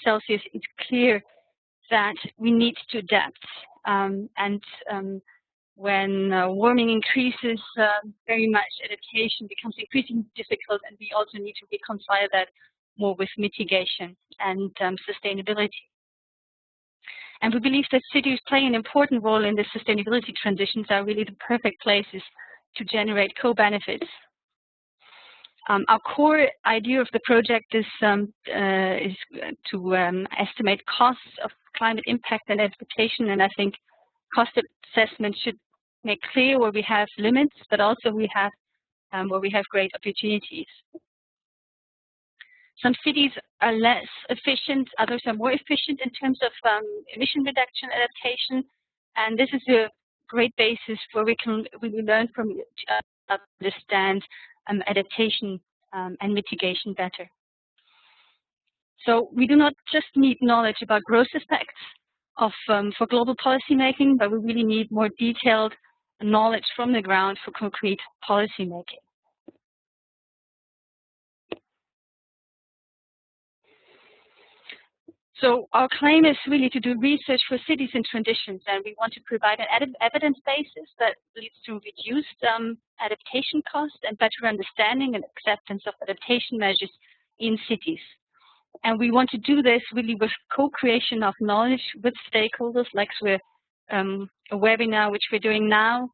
Celsius, it's clear that we need to adapt. When warming increases, very much adaptation becomes increasingly difficult, and we also need to reconcile that more with mitigation and sustainability. And we believe that cities play an important role in the sustainability transitions, are really the perfect places to generate co-benefits. Our core idea of the project is to estimate costs of climate impact and adaptation, and I think cost assessment should make clear where we have limits, but also where we have great opportunities. Some cities are less efficient, others are more efficient in terms of emission reduction adaptation, and this is a great basis where we can really learn from each other, understand adaptation and mitigation better. So we do not just need knowledge about gross effects for global policymaking, but we really need more detailed knowledge from the ground for concrete policymaking. So our claim is really to do research for cities in transitions, and we want to provide an evidence basis that leads to reduced adaptation costs and better understanding and acceptance of adaptation measures in cities. And we want to do this really with co-creation of knowledge with stakeholders, like with a webinar, which we're doing now,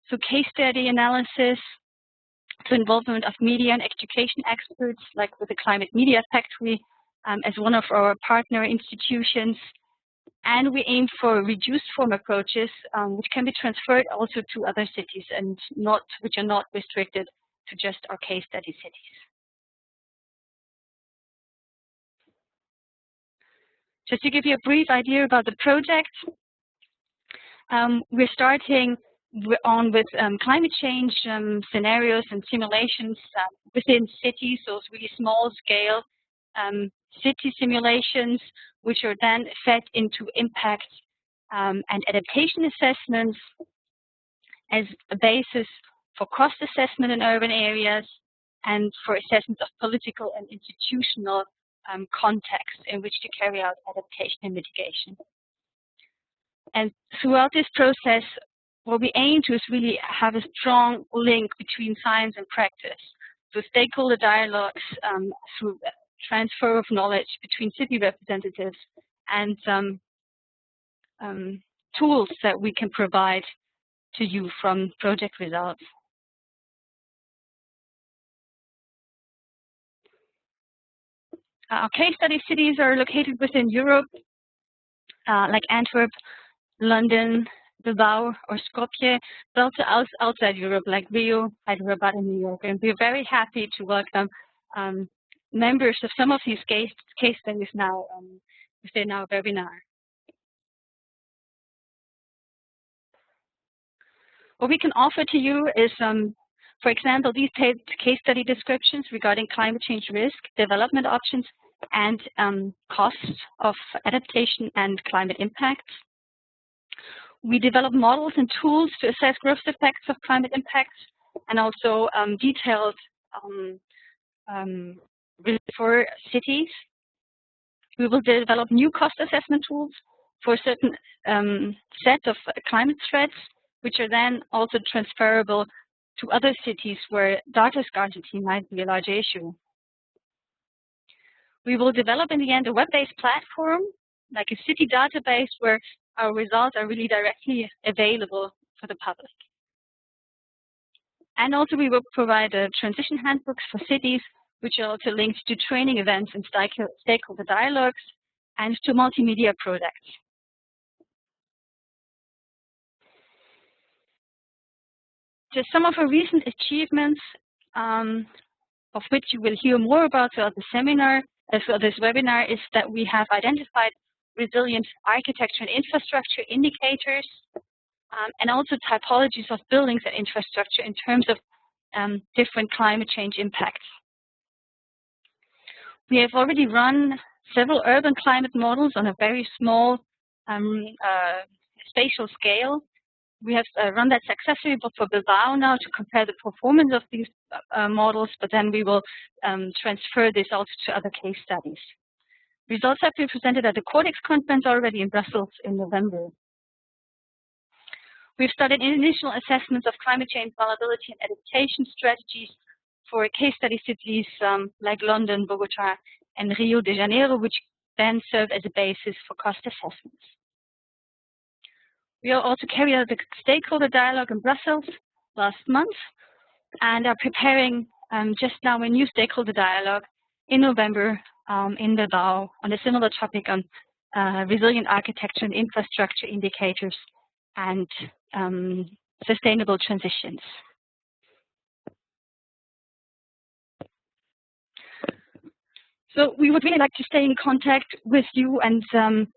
so case study analysis, to involvement of media and education experts, like with the Climate Media Factory, as one of our partner institutions. And we aim for reduced form approaches, which can be transferred also to other cities and which are not restricted to just our case study cities. Just to give you a brief idea about the project, we're starting on with climate change scenarios and simulations within cities, so it's really small scale city simulations, which are then fed into impact and adaptation assessments as a basis for cost assessment in urban areas and for assessments of political and institutional context in which to carry out adaptation and mitigation. And throughout this process, what we aim to is really have a strong link between science and practice. So stakeholder dialogues through transfer of knowledge between city representatives and tools that we can provide to you from project results. Our case study cities are located within Europe, like Antwerp, London, Bilbao, or Skopje, but also outside Europe, like Rio, Hyderabad, and New York. And we're very happy to welcome members of some of these case studies now within our webinar. What we can offer to you is, for example, these case study descriptions regarding climate change risk, development options, and costs of adaptation and climate impacts. We develop models and tools to assess growth effects of climate impacts, and also detailed for cities. We will develop new cost assessment tools for a certain set of climate threats, which are then also transferable to other cities where data scarcity might be a large issue. We will develop in the end a web-based platform, like a city database, where our results are really directly available for the public. And also we will provide transition handbooks for cities, which are also linked to training events and stakeholder dialogues and to multimedia products. Just some of our recent achievements, of which you will hear more about throughout the seminar, this webinar, is that we have identified resilient architecture and infrastructure indicators, and also typologies of buildings and infrastructure in terms of different climate change impacts. We have already run several urban climate models on a very small spatial scale. We have run that successfully for Bilbao now to compare the performance of these models, but then we will transfer this also to other case studies. Results have been presented at the Codex conference already in Brussels in November. We've started initial assessments of climate change vulnerability and adaptation strategies for case study cities like London, Bogota, and Rio de Janeiro, which then serve as a basis for cost assessments. We are also carried out the stakeholder dialogue in Brussels last month and are preparing just now a new stakeholder dialogue in November in Bilbao on a similar topic on resilient architecture and infrastructure indicators and sustainable transitions. So we would really like to stay in contact with you and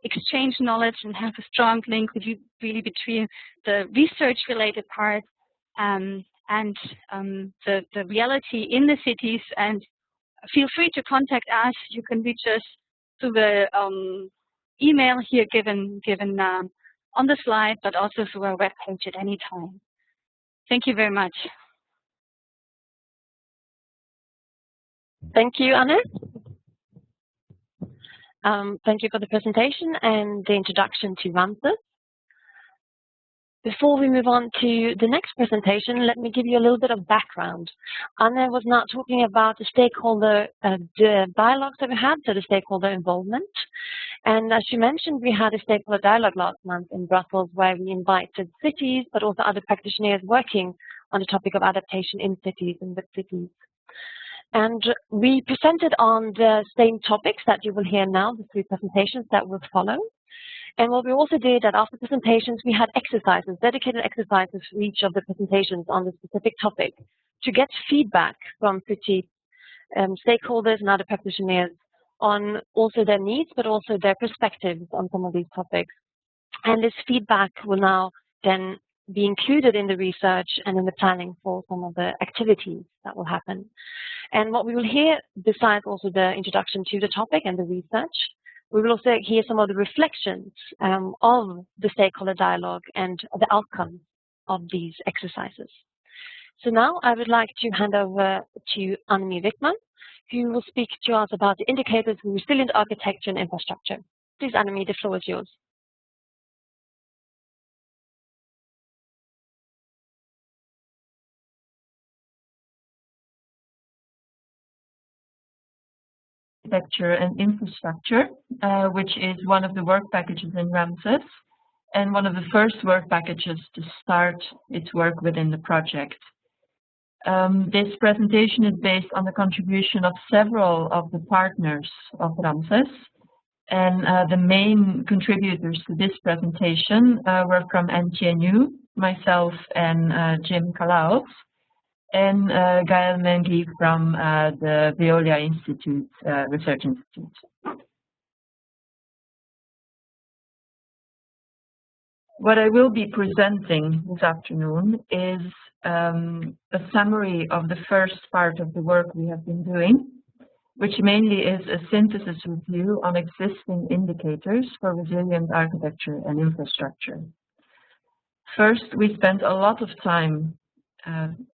exchange knowledge and have a strong link with you really between the research-related part and the reality in the cities. And feel free to contact us. You can reach us through the email here given on the slide, but also through our webpage at any time. Thank you very much. Thank you, Anne. Thank you for the presentation and the introduction to RAMSES. Before we move on to the next presentation, let me give you a little bit of background. Anne was not talking about the stakeholder dialogues that we had, so the stakeholder involvement. And as she mentioned, we had a stakeholder dialogue last month in Brussels where we invited cities, but also other practitioners working on the topic of adaptation in cities and with cities. And we presented on the same topics that you will hear now, the 3 presentations that will follow. And what we also did that after presentations, we had exercises, dedicated exercises for each of the presentations on the specific topic to get feedback from city stakeholders and other practitioners on also their needs, but also their perspectives on some of these topics. And this feedback will now then be included in the research and in the planning for some of the activities that will happen. And what we will hear, besides also the introduction to the topic and the research, we will also hear some of the reflections of the stakeholder dialogue and the outcomes of these exercises. So now I would like to hand over to Annemie Wyckmans, who will speak to us about the indicators for resilient architecture and infrastructure. Please, Annemie, the floor is yours. Architecture and infrastructure, which is one of the work packages in RAMSES and one of the first work packages to start its work within the project. This presentation is based on the contribution of several of the partners of RAMSES, and the main contributors to this presentation were from NTNU, myself and Jim Calaos, and Gaël Mengui from the Veolia Institute, Research Institute. What I will be presenting this afternoon is a summary of the first part of the work we have been doing, which mainly is a synthesis review on existing indicators for resilient architecture and infrastructure. First, we spent a lot of time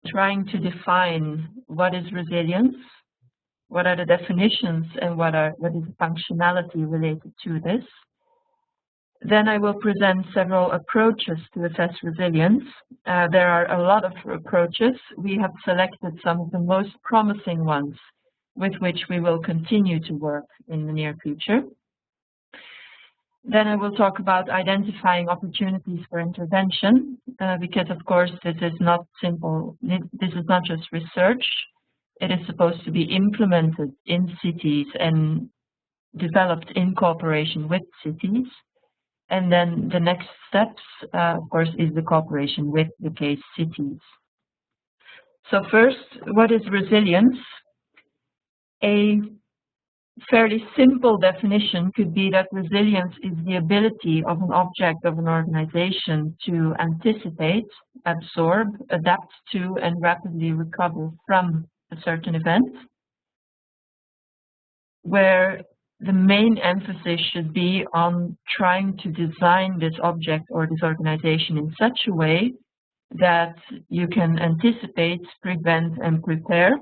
trying to define what is resilience, what are the definitions, and what is the functionality related to this. Then I will present several approaches to assess resilience. There are a lot of approaches. We have selected some of the most promising ones with which we will continue to work in the near future. Then I will talk about identifying opportunities for intervention, because of course this is not simple, this is not just research. It is supposed to be implemented in cities and developed in cooperation with cities. And then the next steps, of course, is the cooperation with the case cities. So first, what is resilience? A fairly simple definition could be that resilience is the ability of an object of an organization to anticipate, absorb, adapt to, and rapidly recover from a certain event, where the main emphasis should be on trying to design this object or this organization in such a way that you can anticipate, prevent, and prepare.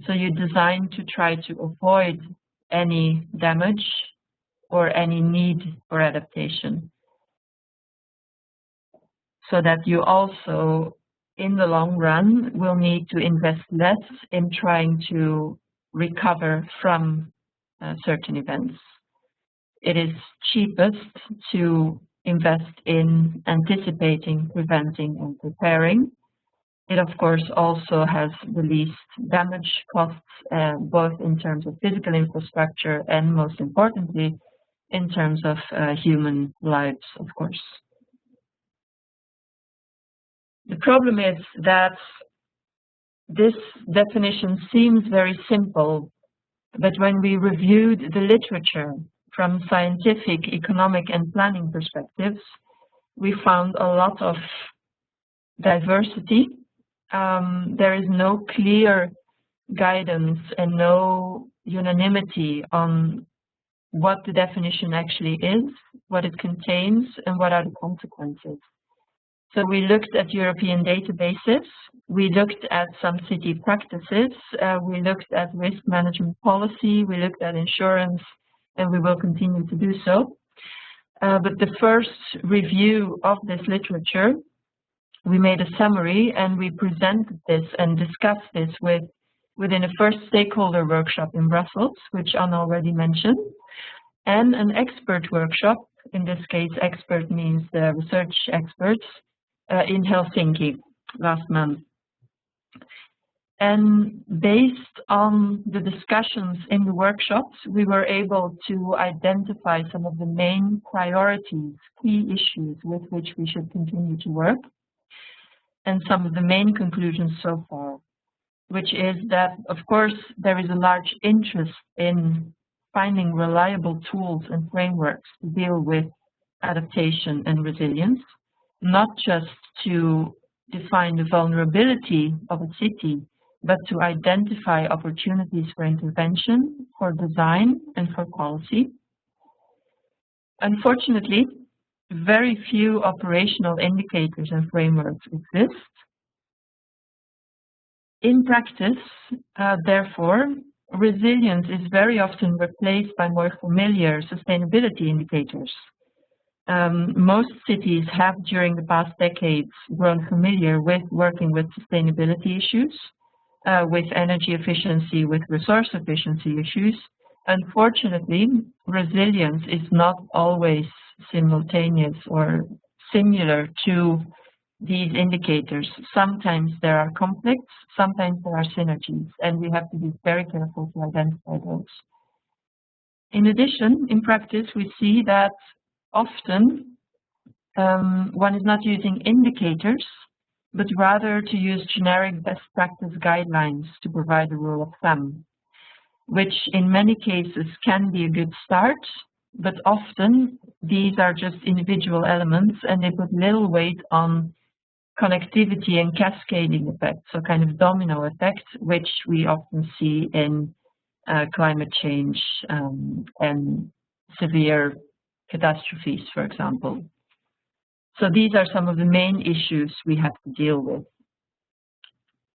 So you design to try to avoid any damage or any need for adaptation. So that you also, in the long run, will need to invest less in trying to recover from certain events. It is cheapest to invest in anticipating, preventing, and preparing. It, of course, also has the least damage costs, both in terms of physical infrastructure and, most importantly, in terms of human lives, of course. The problem is that this definition seems very simple, but when we reviewed the literature from scientific, economic, and planning perspectives, we found a lot of diversity. There is no clear guidance and no unanimity on what the definition actually is, what it contains, and what are the consequences. So we looked at European databases, we looked at some city practices, we looked at risk management policy, we looked at insurance, and we will continue to do so. But the first review of this literature, we made a summary and we presented this and discussed this within a first stakeholder workshop in Brussels, which Anna already mentioned, and an expert workshop. In this case, expert means the research experts, in Helsinki last month. And based on the discussions in the workshops, we were able to identify some of the main priorities, key issues with which we should continue to work, and some of the main conclusions so far, which is that, of course, there is a large interest in finding reliable tools and frameworks to deal with adaptation and resilience, not just to define the vulnerability of a city, but to identify opportunities for intervention, for design, and for policy. Unfortunately, very few operational indicators and frameworks exist. In practice, therefore, resilience is very often replaced by more familiar sustainability indicators. Most cities have, during the past decades, grown familiar with working with sustainability issues, with energy efficiency, with resource efficiency issues. Unfortunately, resilience is not always simultaneous or similar to these indicators. Sometimes there are conflicts, sometimes there are synergies, and we have to be very careful to identify those. In addition, in practice, we see that often one is not using indicators, but rather to use generic best practice guidelines to provide a rule of thumb, which in many cases can be a good start, but often these are just individual elements and they put little weight on connectivity and cascading effects, so kind of domino effect, which we often see in climate change and severe catastrophes, for example. So these are some of the main issues we have to deal with.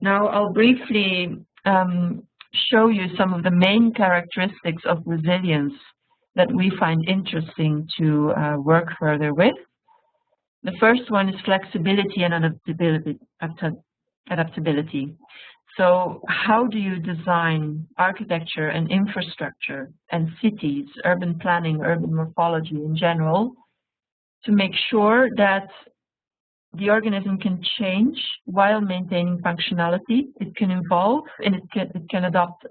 Now I'll briefly show you some of the main characteristics of resilience that we find interesting to work further with. The first one is flexibility and adaptability. So how do you design architecture and infrastructure and cities, urban planning, urban morphology in general, to make sure that the organism can change while maintaining functionality? It can evolve and it can adopt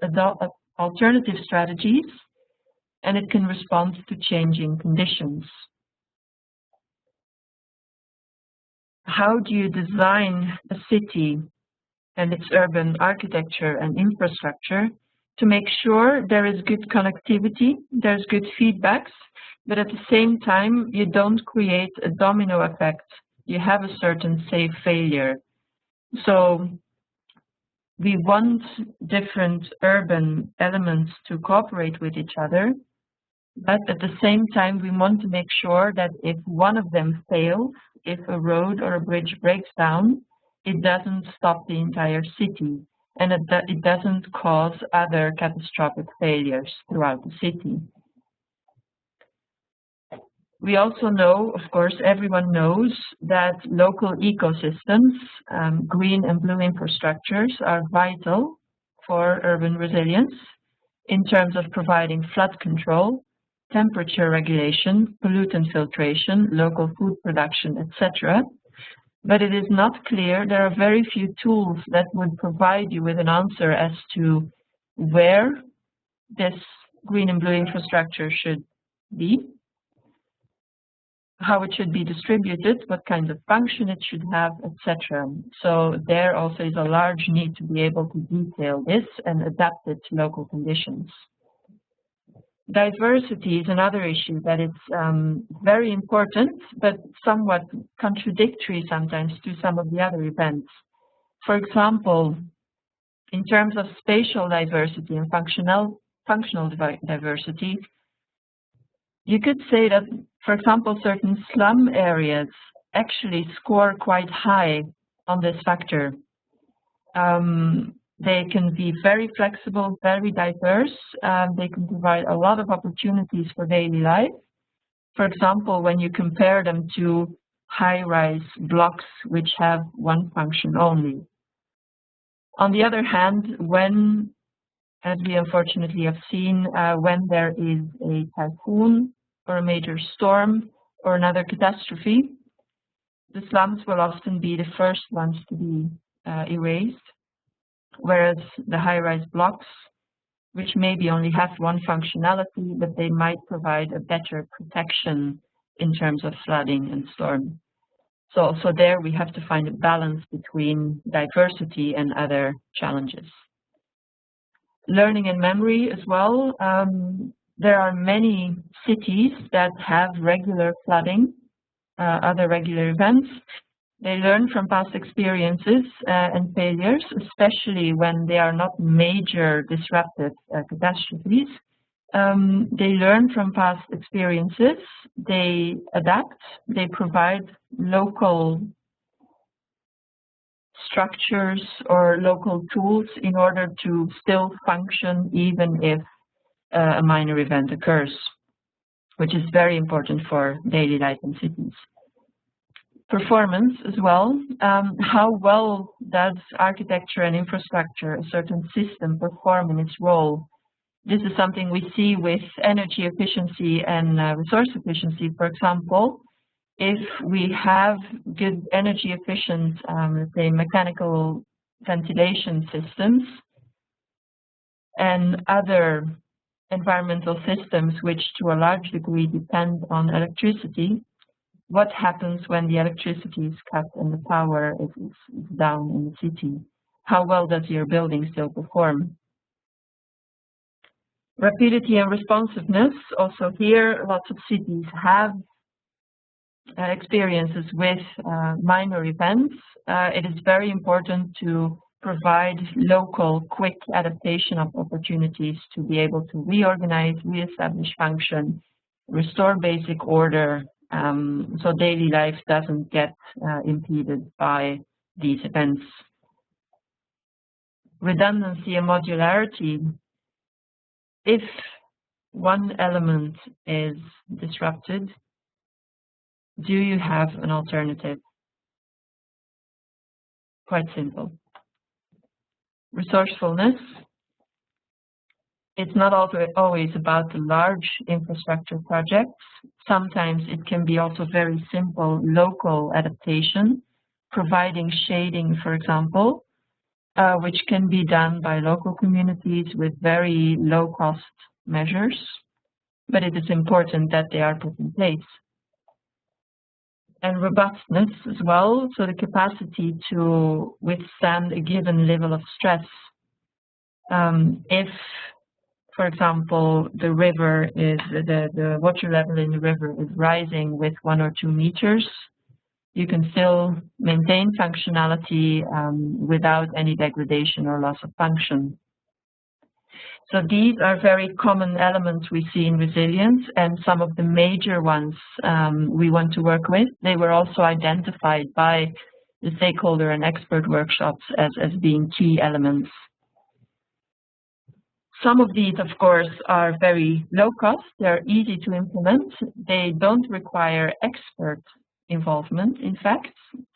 alternative strategies, and it can respond to changing conditions. How do you design a city and its urban architecture and infrastructure to make sure there is good connectivity, there's good feedbacks, but at the same time you don't create a domino effect? You have a certain safe failure. So we want different urban elements to cooperate with each other, but at the same time we want to make sure that if one of them fails, if a road or a bridge breaks down, it doesn't stop the entire city. and it doesn't cause other catastrophic failures throughout the city. We also know, of course, everyone knows that local ecosystems, green and blue infrastructures, are vital for urban resilience in terms of providing flood control, temperature regulation, pollutant filtration, local food production, etc. But it is not clear, there are very few tools that would provide you with an answer as to where this green and blue infrastructure should be, how it should be distributed, what kinds of function it should have, etc. So there also is a large need to be able to detail this and adapt it to local conditions. Diversity is another issue that is very important, but somewhat contradictory sometimes to some of the other events. For example, in terms of spatial diversity and functional diversity, you could say that, for example, certain slum areas actually score quite high on this factor. They can be very flexible, very diverse. They can provide a lot of opportunities for daily life. For example, when you compare them to high-rise blocks which have one function only. On the other hand, when, as we unfortunately have seen, when there is a typhoon or a major storm or another catastrophe, the slums will often be the first ones to be erased, whereas the high-rise blocks, which maybe only have one functionality, but they might provide a better protection in terms of flooding and storm. So also there we have to find a balance between diversity and other challenges. Learning and memory as well. There are many cities that have regular flooding, other regular events. They learn from past experiences and failures, especially when they are not major disruptive catastrophes. They learn from past experiences, they adapt, they provide local structures or local tools in order to still function even if a minor event occurs, which is very important for daily life in cities. Performance as well. How well does architecture and infrastructure, a certain system, perform in its role? This is something we see with energy efficiency and resource efficiency. For example, if we have good energy efficient, let's say, mechanical ventilation systems and other environmental systems which to a large degree depend on electricity, what happens when the electricity is cut and the power is down in the city? How well does your building still perform? Rapidity and responsiveness. Also here, lots of cities have experiences with minor events. It is very important to provide local, quick adaptation of opportunities to be able to reorganize, reestablish function, restore basic order, so daily life doesn't get impeded by these events. Redundancy and modularity. If one element is disrupted, do you have an alternative? Quite simple. Resourcefulness. It's not always about the large infrastructure projects. Sometimes it can be also very simple local adaptation, providing shading, for example, which can be done by local communities with very low-cost measures, but it is important that they are put in place. And robustness as well, so the capacity to withstand a given level of stress. If, for example, the river is the water level in the river is rising with 1 or 2 meters, you can still maintain functionality without any degradation or loss of function. So these are very common elements we see in resilience, and some of the major ones we want to work with. They were also identified by the stakeholder and expert workshops as being key elements. Some of these, of course, are very low cost. They're easy to implement. They don't require expert involvement. In fact,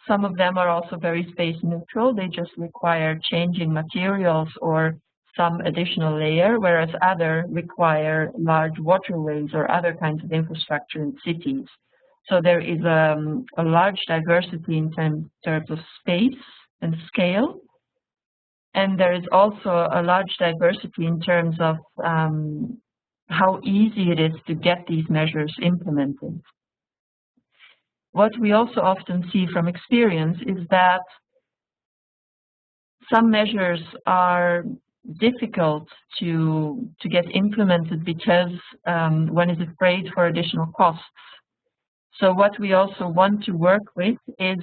some of them are also very space neutral. They just require changing materials or some additional layer, whereas others require large waterways or other kinds of infrastructure in cities. So there is a large diversity in terms of space and scale. And there is also a large diversity in terms of how easy it is to get these measures implemented. What we also often see from experience is that some measures are difficult to get implemented because one is afraid for additional costs. So what we also want to work with is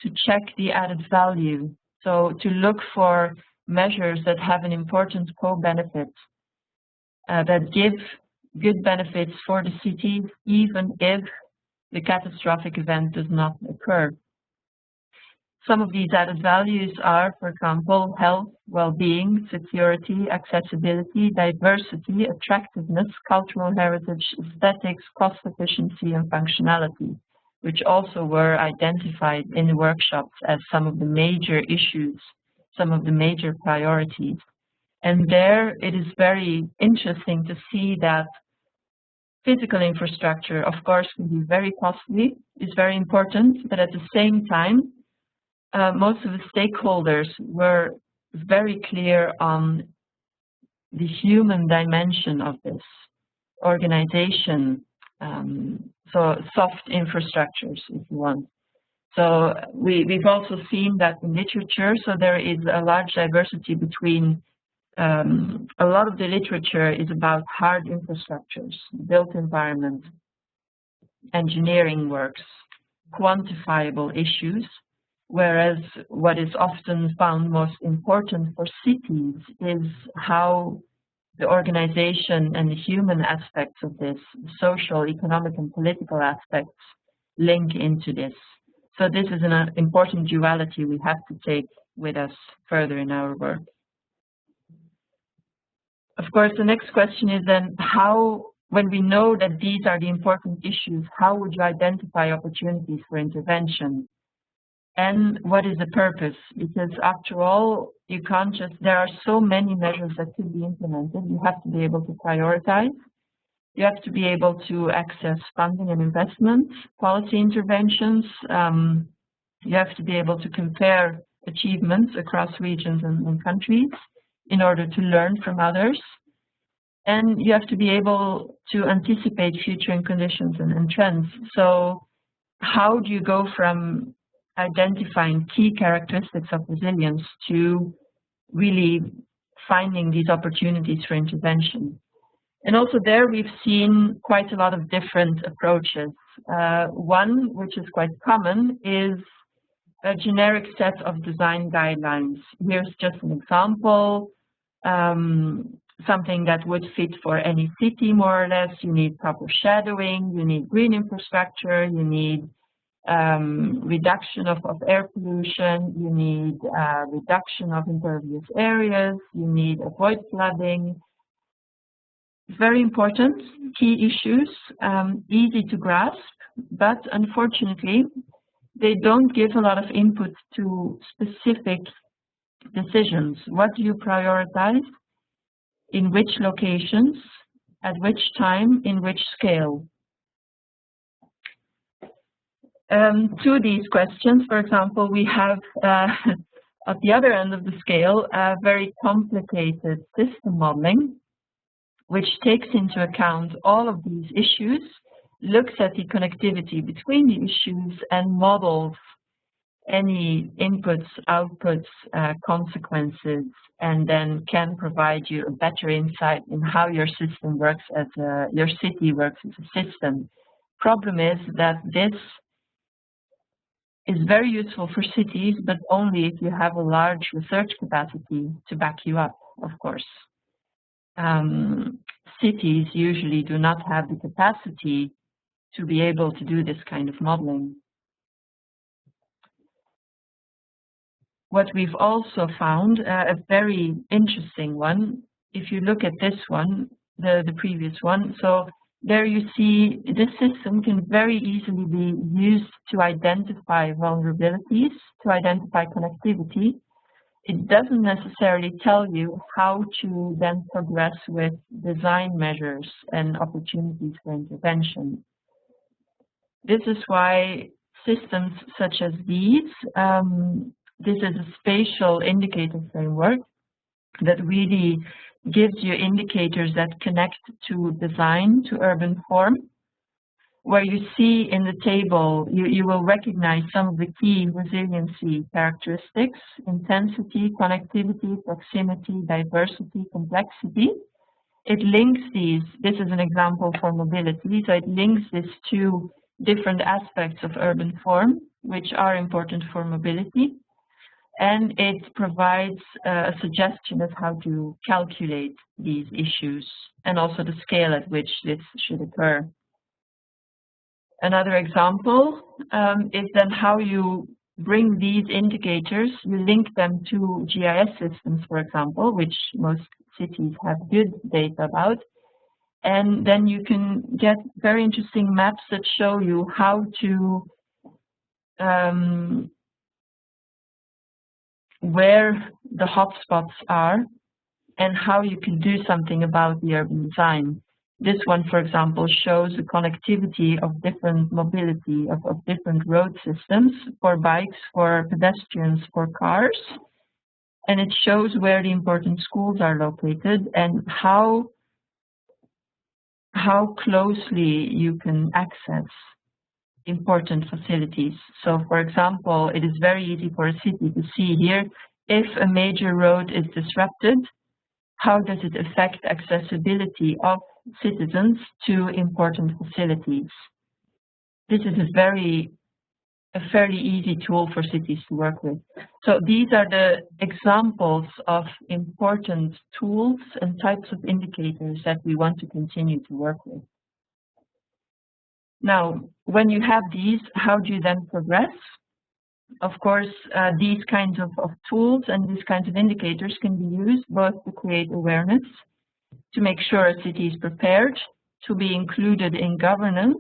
to check the added value. So to look for measures that have an important co-benefit, that give good benefits for the city, even if the catastrophic event does not occur. Some of these added values are, for example, health, well-being, security, accessibility, diversity, attractiveness, cultural heritage, aesthetics, cost efficiency, and functionality, which also were identified in the workshops as some of the major issues, some of the major priorities. And there it is very interesting to see that physical infrastructure, of course, can be very costly, is very important, but at the same time, most of the stakeholders were very clear on the human dimension of this organization, so soft infrastructures, if you want. So we've also seen that in literature, so there is a large diversity between, a lot of the literature is about hard infrastructures, built environment, engineering works, quantifiable issues, whereas what is often found most important for cities is how the organization and the human aspects of this, social, economic, and political aspects link into this. So this is an important duality we have to take with us further in our work. Of course, the next question is then how, when we know that these are the important issues, how would you identify opportunities for intervention? And what is the purpose? Because after all, you can't just, there are so many measures that could be implemented. You have to be able to prioritize. You have to be able to access funding and investments, policy interventions. You have to be able to compare achievements across regions and countries in order to learn from others. And you have to be able to anticipate future conditions and trends. So how do you go from identifying key characteristics of resilience to really finding these opportunities for intervention? And also there we've seen quite a lot of different approaches. One, which is quite common, is a generic set of design guidelines. Here's just an example, something that would fit for any city more or less. You need proper shadowing, you need green infrastructure, you need reduction of air pollution, you need reduction of impervious areas, you need avoid flooding. Very important, key issues, easy to grasp, but unfortunately, they don't give a lot of input to specific decisions. What do you prioritize? In which locations? At which time? In which scale? To these questions, for example, we have at the other end of the scale a very complicated system modeling, which takes into account all of these issues, looks at the connectivity between the issues, and models any inputs, outputs, consequences, and then can provide you a better insight in how your system works as your city works as a system. Problem is that this is very useful for cities, but only if you have a large research capacity to back you up, of course. Cities usually do not have the capacity to be able to do this kind of modeling. what we've also found, a very interesting one, if you look at this one, the previous one, so there you see this system can very easily be used to identify vulnerabilities, to identify connectivity. It doesn't necessarily tell you how to then progress with design measures and opportunities for intervention. This is why systems such as these, this is a spatial indicator framework that really gives you indicators that connect to design, to urban form, where you see in the table, you will recognize some of the key resiliency characteristics: intensity, connectivity, proximity, diversity, complexity. It links these, this is an example for mobility, so it links this to different aspects of urban form, which are important for mobility. And it provides a suggestion of how to calculate these issues and also the scale at which this should occur. Another example is then how you bring these indicators, you link them to GIS systems, for example, which most cities have good data about. And then you can get very interesting maps that show you how to where the hotspots are and how you can do something about the urban design. This one, for example, shows the connectivity of different mobility, of different road systems for bikes, for pedestrians, for cars. And it shows where the important schools are located and how closely you can access important facilities. So, for example, it is very easy for a city to see here, if a major road is disrupted, how does it affect accessibility of citizens to important facilities? This is a fairly easy tool for cities to work with. So these are the examples of important tools and types of indicators that we want to continue to work with. Now, when you have these, how do you then progress? Of course, these kinds of tools and these kinds of indicators can be used both to create awareness, to make sure a city is prepared, to be included in governance.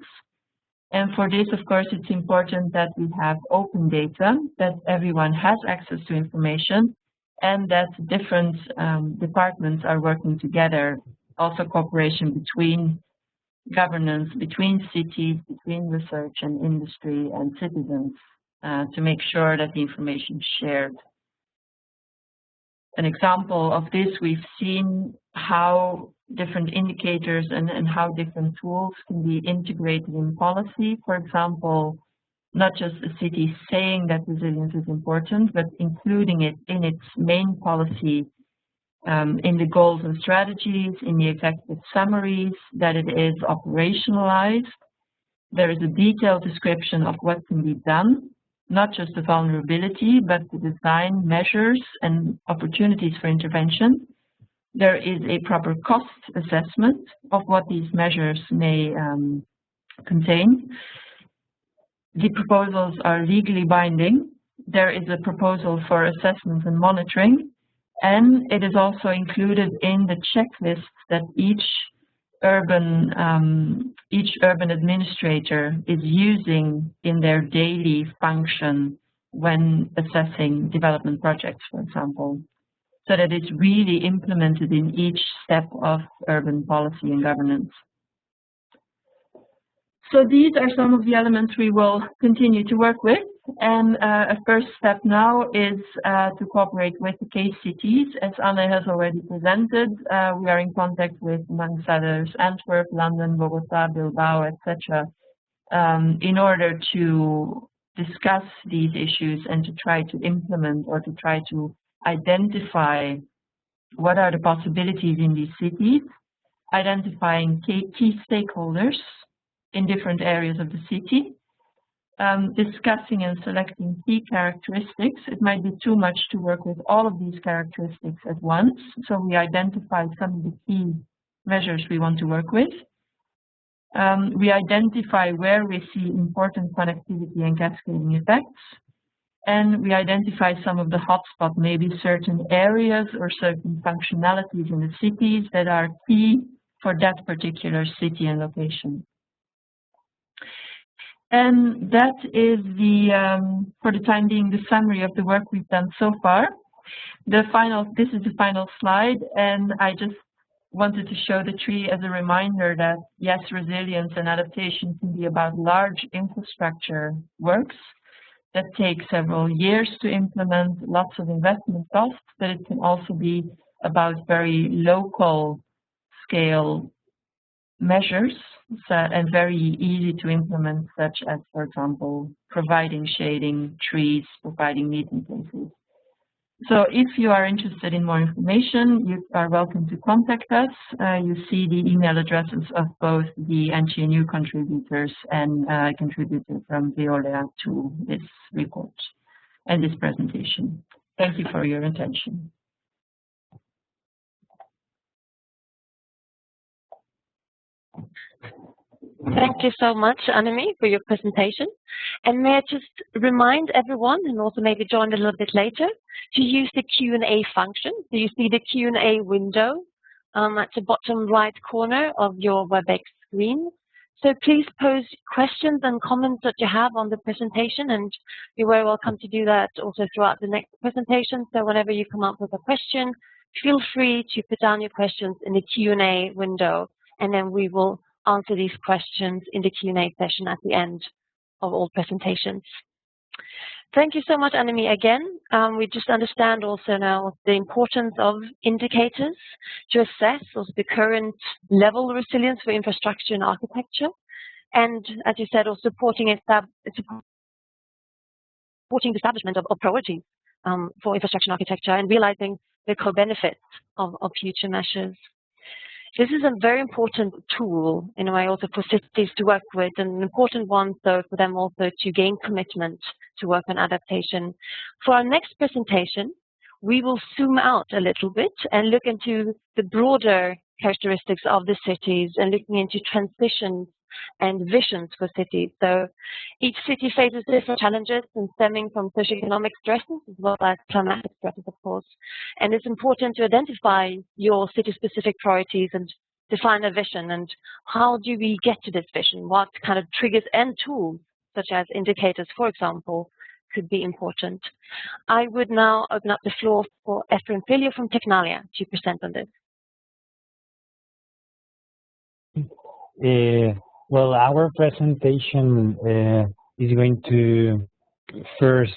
And for this, of course, it's important that we have open data, that everyone has access to information, and that different departments are working together, also cooperation between governance, between cities, between research and industry and citizens, to make sure that the information is shared. An example of this, we've seen how different indicators and how different tools can be integrated in policy. For example, not just a city saying that resilience is important, but including it in its main policy, in the goals and strategies, in the executive summaries, that it is operationalized. There is a detailed description of what can be done, not just the vulnerability, but the design measures and opportunities for intervention. There is a proper cost assessment of what these measures may contain. The proposals are legally binding. There is a proposal for assessment and monitoring, and it is also included in the checklist that each urban administrator is using in their daily function when assessing development projects, for example, so that it's really implemented in each step of urban policy and governance. So these are some of the elements we will continue to work with. And a first step now is to cooperate with the case cities. As Anne has already presented, we are in contact with, amongst others, Antwerp, London, Bogota, Bilbao, etc., in order to discuss these issues and to try to implement or to try to identify what are the possibilities in these cities, identifying key stakeholders in different areas of the city, discussing and selecting key characteristics. It might be too much to work with all of these characteristics at once, so we identify some of the key measures we want to work with. We identify where we see important connectivity and cascading effects, and we identify some of the hotspots, maybe certain areas or certain functionalities in the cities that are key for that particular city and location. And that is for the time being, the summary of the work we've done so far. This is the final slide, and I just wanted to show the tree as a reminder that, yes, resilience and adaptation can be about large infrastructure works that take several years to implement, lots of investment costs, but it can also be about very local scale measures and very easy to implement, such as, for example, providing shading, trees, providing meeting places. So if you are interested in more information, you are welcome to contact us. You see the email addresses of both the NTNU contributors and a contributor from Veolia to this report and this presentation. Thank you for your attention. Thank you so much, Annemie, for your presentation. And may I just remind everyone, and also maybe join a little bit later, to use the Q&A function. So you see the Q&A window at the bottom right corner of your WebEx screen. So please pose questions and comments that you have on the presentation, and you're very welcome to do that also throughout the next presentation. So whenever you come up with a question, feel free to put down your questions in the Q&A window, and then we will answer these questions in the Q&A session at the end of all presentations. Thank you so much, Annemie, again. We just understand also now the importance of indicators to assess also the current level of resilience for infrastructure and architecture. And as you said, also supporting the establishment of priorities for infrastructure and architecture and realizing the co-benefits of future measures. This is a very important tool in a way also for cities to work with, and an important one so for them also to gain commitment to work on adaptation. For our next presentation, we will zoom out a little bit and look into the broader characteristics of the cities and looking into transitions and visions for cities. So each city faces different challenges and stemming from socioeconomic stresses as well as climatic stresses, of course. And it's important to identify your city-specific priorities and define a vision. And how do we get to this vision? What kind of triggers and tools, such as indicators, for example, could be important? I would now open up the floor for Efrén Feliu from Tecnalia to present on this. Well, our presentation is going to first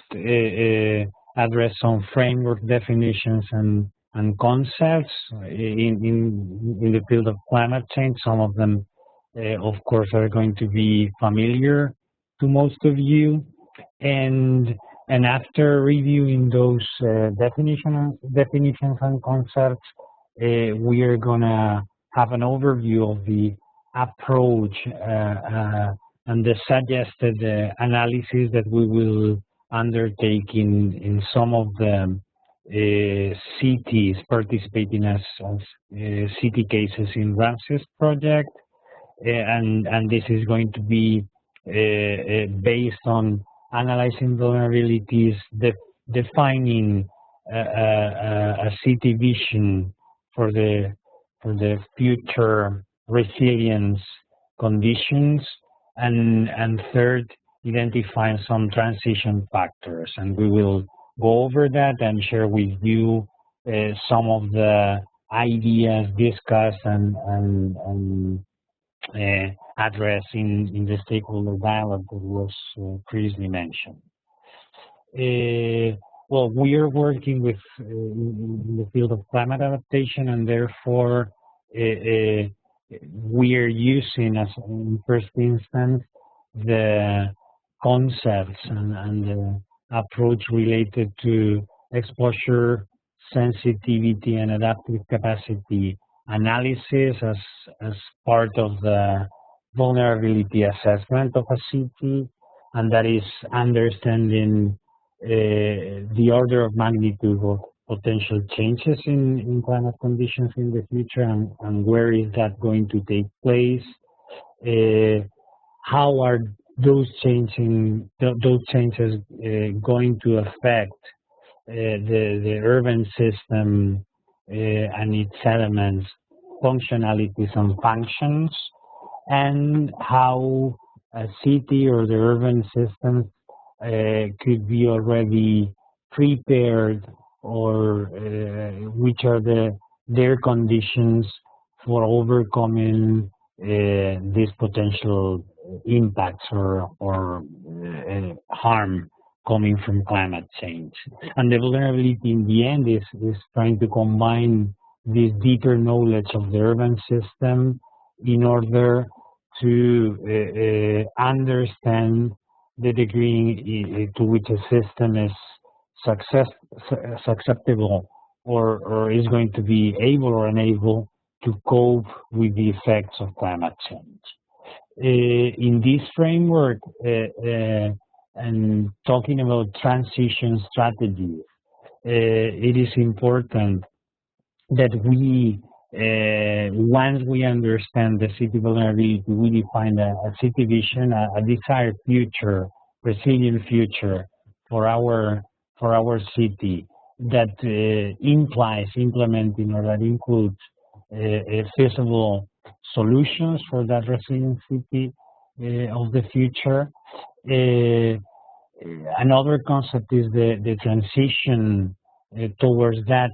address some framework definitions and concepts in the field of climate change. Some of them, of course, are going to be familiar to most of you. And after reviewing those definitions and concepts, we are going to have an overview of the approach and the suggested analysis that we will undertake in some of the cities participating as city cases in RAMSES Project, and this is going to be based on analyzing vulnerabilities, defining a city vision for the future resilience conditions, and third, identifying some transition factors. And we will go over that and share with you some of the ideas discussed and addressed in the stakeholder dialogue that was previously mentioned. Well, we are working with in the field of climate adaptation, and therefore we are using, as in first instance, the concepts and the approach related to exposure, sensitivity, and adaptive capacity analysis as part of the vulnerability assessment of a city, and that is understanding the order of magnitude of potential changes in climate conditions in the future, and where is that going to take place. How are those changes going to affect the urban system and its elements, functionalities and functions, and how a city or the urban system could be already prepared, or which are their conditions for overcoming these potential impacts or harm coming from climate change. And the vulnerability in the end is trying to combine this deeper knowledge of the urban system in order to understand the degree to which a system is susceptible or is going to be able or unable to cope with the effects of climate change. In this framework, and talking about transition strategies, it is important that we, once we understand the city vulnerability, we define a city vision, a desired future, resilient future for our city that implies implementing or that includes feasible solutions for that resilient city of the future. Another concept is the transition towards that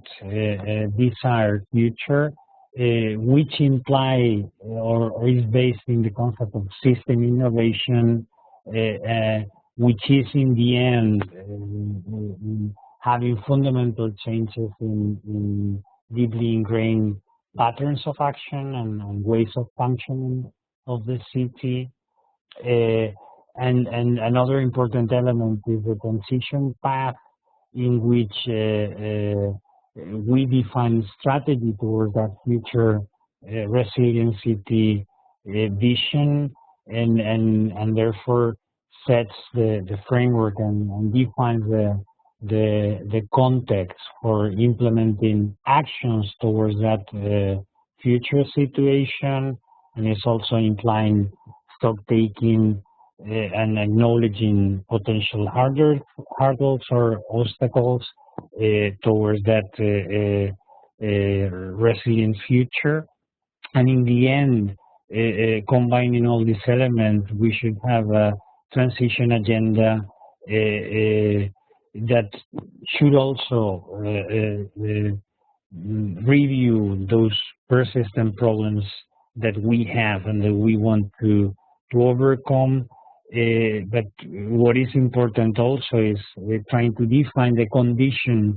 desired future, which imply or is based in the concept of system innovation, which is in the end having fundamental changes in deeply ingrained patterns of action and ways of functioning of the city. And another important element is the transition path, in which we define strategy towards that future resilient city vision, and therefore sets the framework and defines the context for implementing actions towards that future situation, and it's also implying stock taking and acknowledging potential hurdles or obstacles towards that resilient future. And in the end, combining all these elements, we should have a transition agenda that should also review those persistent problems that we have and that we want to overcome. But what is important also is we're trying to define the conditions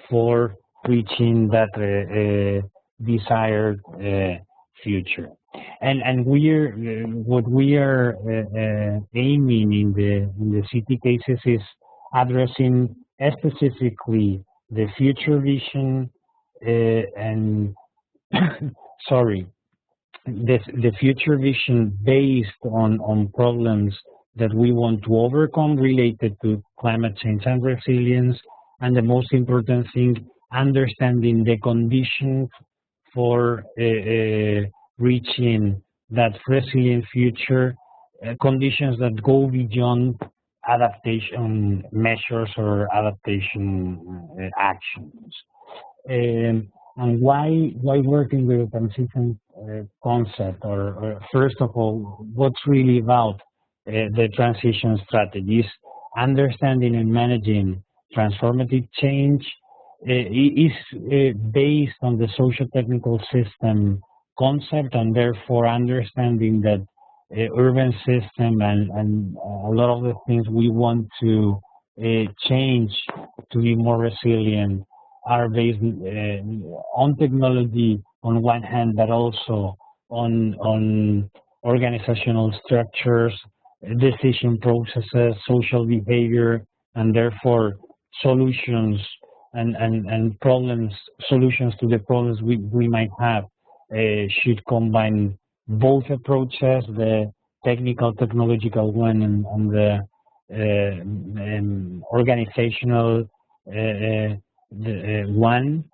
for reaching that desired future. And what we are aiming in the city cases is addressing specifically the future vision and the future vision based on problems that we want to overcome related to climate change and resilience, and the most important thing, understanding the conditions for reaching that resilient future, conditions that go beyond adaptation measures or adaptation actions. And why working with a transition concept, or first of all, what's really about the transition strategies? Understanding and managing transformative change is based on the socio-technical system concept, and therefore understanding that urban system and a lot of the things we want to change to be more resilient are based on technology on one hand, but also on organizational structures, decision processes, social behavior, and therefore solutions and problems, solutions to the problems we might have should combine both approaches, the technical, technological one, and the organizational one.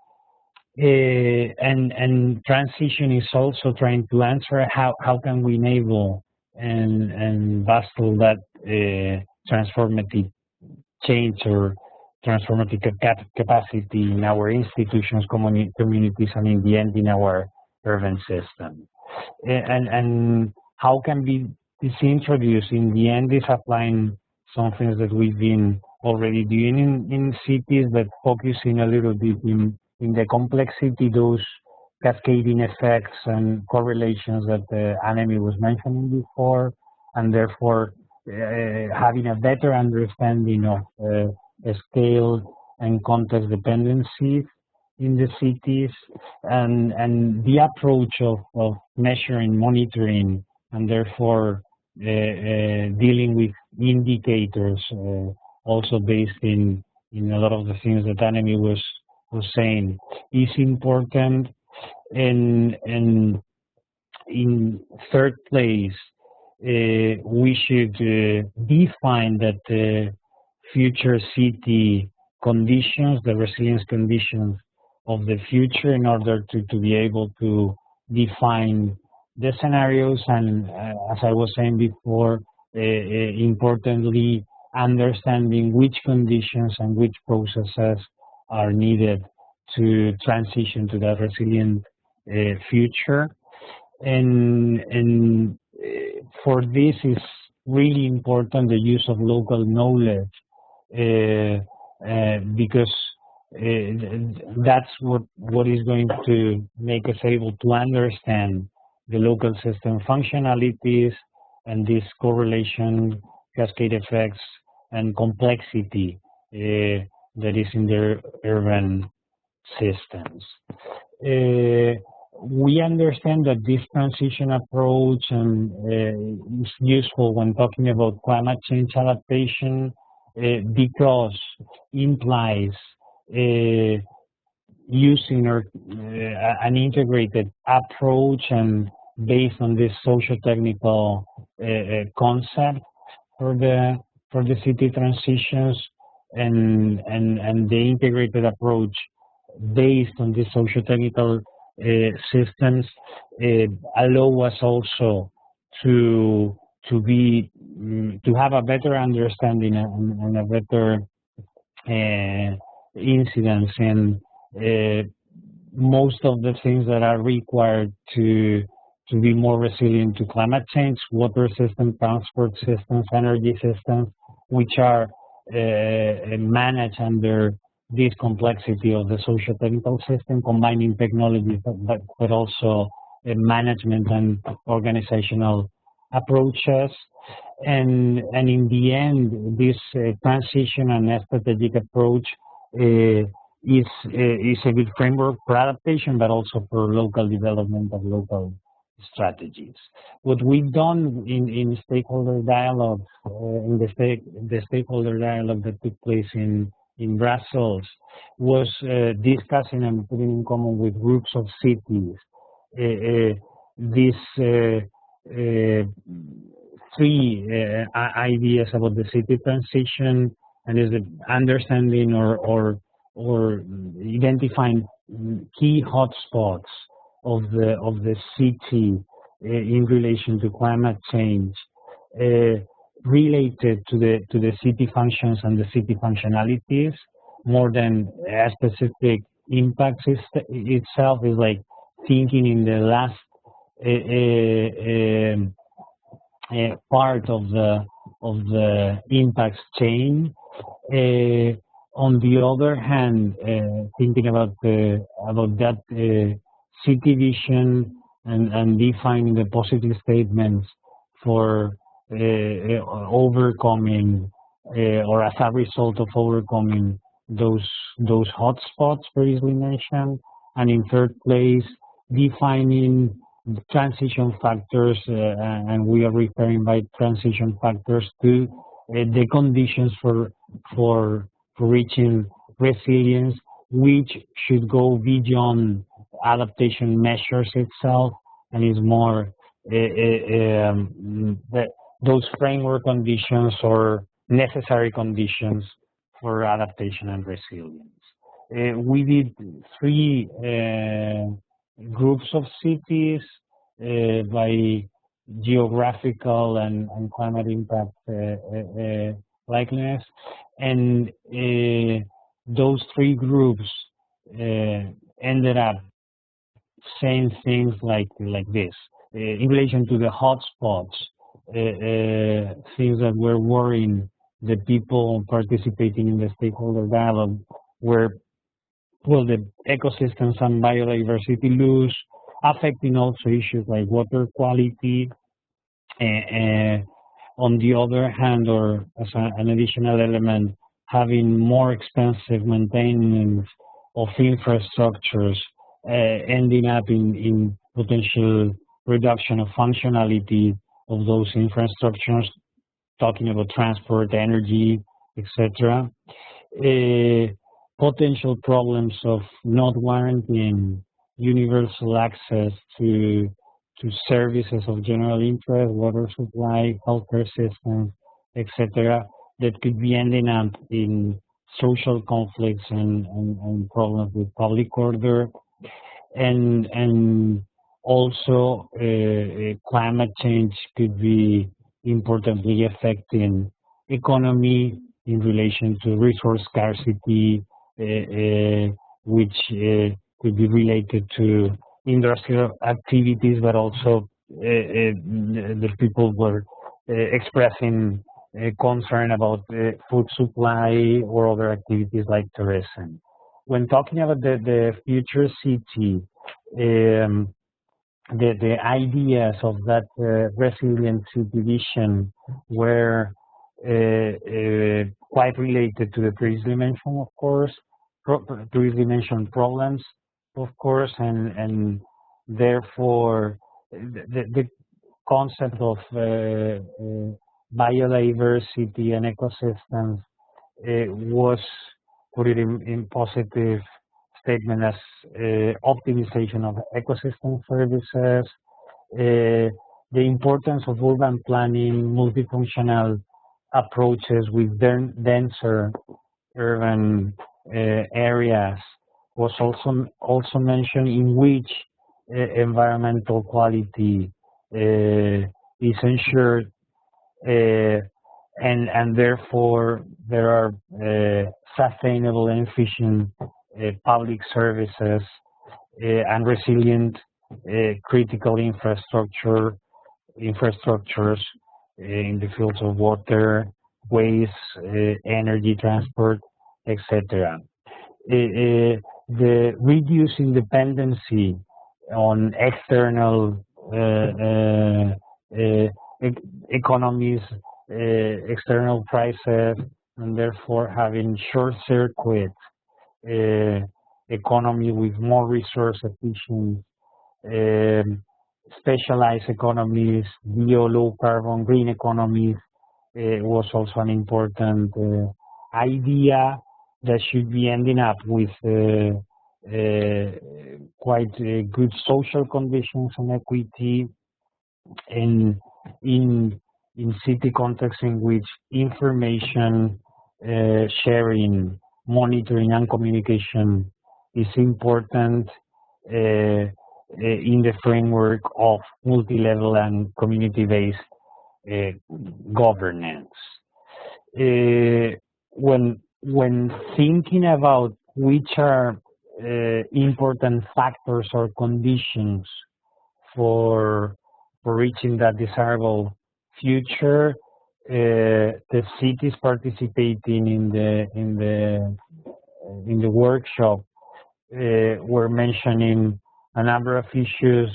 And transition is also trying to answer how can we enable and bastel that transformative change or transformative capacity in our institutions, communities, and in the end in our urban system. And how can this introduced? In the end is applying some things that we've been already doing in cities, but focusing a little bit in the complexity, those cascading effects and correlations that Annemie was mentioning before, and therefore having a better understanding of scale and context dependencies in the cities, and the approach of measuring, monitoring, and therefore dealing with indicators, also based in a lot of the things that Annemie was saying, is important. And in third place, we should define that future city conditions, the resilience conditions of the future, in order to be able to define the scenarios, and as I was saying before, importantly, understanding which conditions and which processes are needed to transition to that resilient future. And for this is really important the use of local knowledge, because that's what is going to make us able to understand the local system functionalities and this correlation, cascade effects, and complexity that is in their urban systems. We understand that this transition approach is useful when talking about climate change adaptation, because implies using an integrated approach, and based on this socio-technical concept for the city transitions, and the integrated approach based on the socio-technical systems allow us also to have a better understanding and a better incidence in most of the things that are required to be more resilient to climate change: water systems, transport systems, energy systems, which are managed under this complexity of the socio-technical system, combining technologies but also management and organizational approaches. And in the end, this transition and strategic approach is a good framework for adaptation, but also for local development of local strategies. What we've done in stakeholder dialogue, in the stakeholder dialogue that took place in Brussels, was discussing and putting in common with groups of cities these three ideas about the city transition, and is the understanding or identifying key hotspots of the city in relation to climate change, related to the city functions and the city functionalities, more than a specific impacts itself. Is like thinking in the last part of the impacts chain. On the other hand, thinking about that city vision and defining the positive statements for overcoming or as a result of overcoming those hotspots previously mentioned. And in third place, defining transition factors, and we are referring by transition factors to the conditions for reaching resilience, which should go beyond adaptation measures itself, and is more those framework conditions or necessary conditions for adaptation and resilience. We did three groups of cities by geographical and climate impact likeliness, and those three groups ended up saying things like this in relation to the hotspots, things that were worrying the people participating in the stakeholder dialogue were, well, the ecosystems and biodiversity loss, affecting also issues like water quality. On the other hand, or as an additional element, having more expensive maintenance of infrastructures, ending up in potential reduction of functionality of those infrastructures, talking about transport, energy, etc. Potential problems of not guaranteeing universal access to services of general interest, water supply, healthcare systems, etc., that could be ending up in social conflicts and problems with public order, and also climate change could be importantly affecting economy in relation to resource scarcity, which could be related to industrial activities, but also the people were expressing concern about food supply or other activities like tourism. When talking about the future city, the ideas of that resilient city vision were quite related to the previously mentioned, of course, previously mentioned problems, of course, and therefore the concept of biodiversity and ecosystems was put it in positive statement as optimization of ecosystem services, the importance of urban planning, multifunctional approaches with denser urban areas was also mentioned, in which environmental quality is ensured, and therefore there are sustainable and efficient public services and resilient critical infrastructures in the fields of water, waste, energy, transport, etc. The reducing dependency on external economies, external prices, and therefore having short-circuit economy with more resource efficient, specialized economies, bio, low carbon, green economies was also an important idea that should be ending up with quite good social conditions and equity, and in city context in which information sharing, monitoring, and communication is important in the framework of multi-level and community-based governance. When thinking about which are important factors or conditions for reaching that desirable future, the cities participating in the workshop were mentioning a number of issues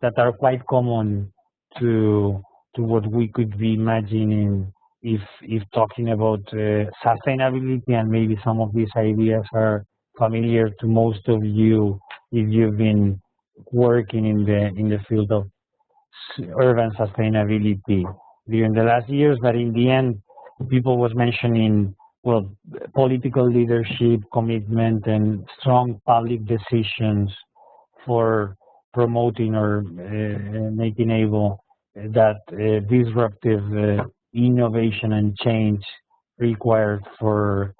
that are quite common to what we could be imagining if talking about sustainability, and maybe some of these ideas are familiar to most of you if you've been working in the field of urban sustainability during the last years. But in the end, people was mentioning, well, political leadership, commitment, and strong public decisions for promoting or making able that disruptive innovation and change required for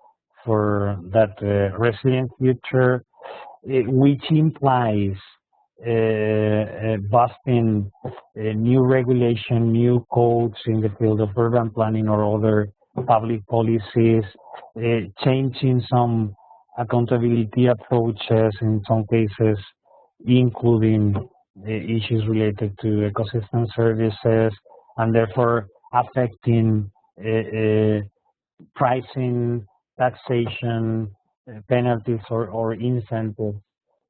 that resilient future, which implies busting new regulation, new codes in the field of urban planning or other public policies, changing some accountability approaches in some cases, including issues related to ecosystem services, and therefore affecting pricing, taxation, penalties, or incentive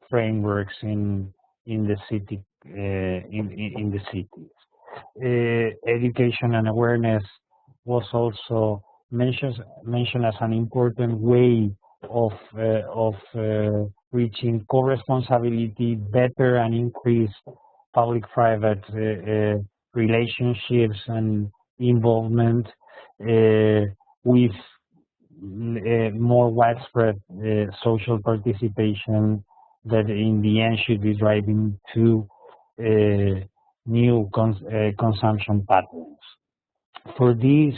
frameworks in the city in the cities. Education and awareness was also mentioned as an important way of reaching co-responsibility better and increase public-private relationships and involvement with more widespread social participation that in the end should be driving to new consumption patterns. For this,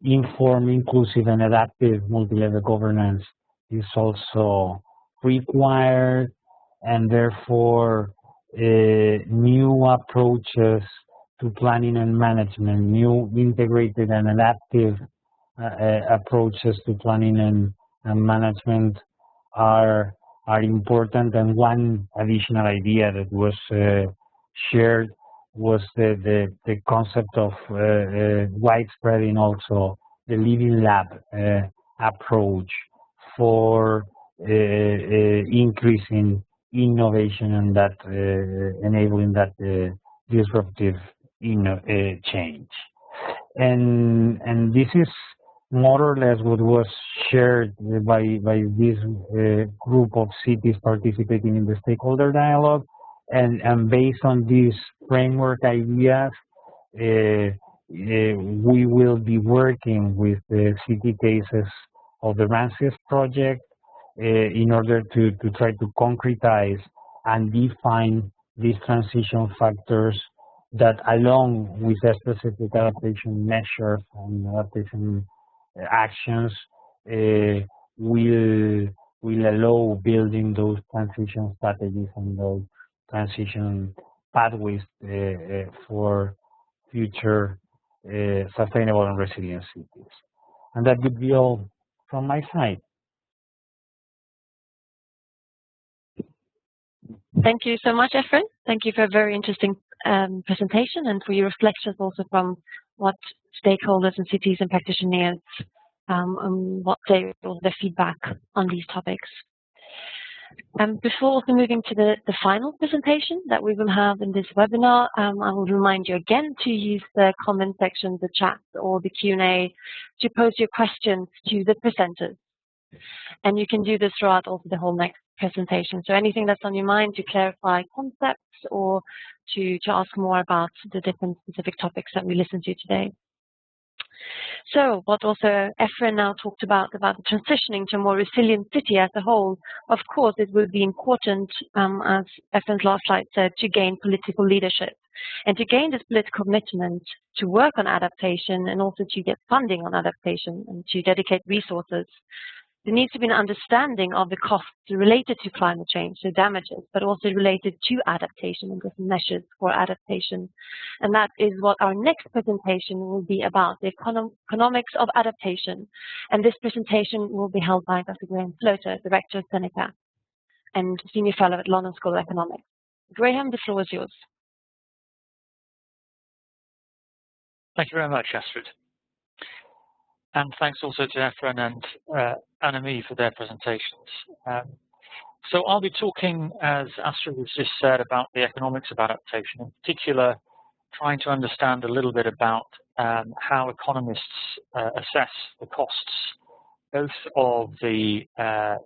informed, inclusive, and adaptive multi-level governance is also required, and therefore new approaches to planning and management, new integrated and adaptive approaches to planning and management are important. And one additional idea that was shared was the concept of widespreading also the living lab approach for increasing innovation and that enabling that disruptive change. And this is more or less what was shared by this group of cities participating in the stakeholder dialogue. And based on these framework ideas, we will be working with the city cases of the RAMSES project in order to try to concretize and define these transition factors that, along with the specific adaptation measures and adaptation actions, will allow building those transition strategies and those transition pathways for future sustainable and resilient cities. And that would be all from my side. Thank you so much, Efrén. Thank you for a very interesting presentation and for your reflections also from what stakeholders and cities and practitioners and what their feedback on these topics. Before also moving to the final presentation that we will have in this webinar, I will remind you again to use the comment section, the chat, or the Q&A to pose your questions to the presenters. And you can do this throughout also the whole next presentation. So anything that's on your mind to clarify concepts or to ask more about the different specific topics that we listened to today. So what also Efrén now talked about the transitioning to a more resilient city as a whole, of course it will be important, as Efrén's last slide said, to gain political leadership. And to gain this political commitment to work on adaptation and also to get funding on adaptation and to dedicate resources, there needs to be an understanding of the costs related to climate change, the damages, but also related to adaptation and different measures for adaptation. And that is what our next presentation will be about, the economics of adaptation. And this presentation will be held by Dr. Graham Floater, Director of Seneca and Senior Fellow at London School of Economics. Graham, the floor is yours. Thank you very much, Astrid. And thanks also to Efrén and Annemie for their presentations. So I'll be talking, as Astrid has just said, about the economics of adaptation, in particular trying to understand a little bit about how economists assess the costs, both of the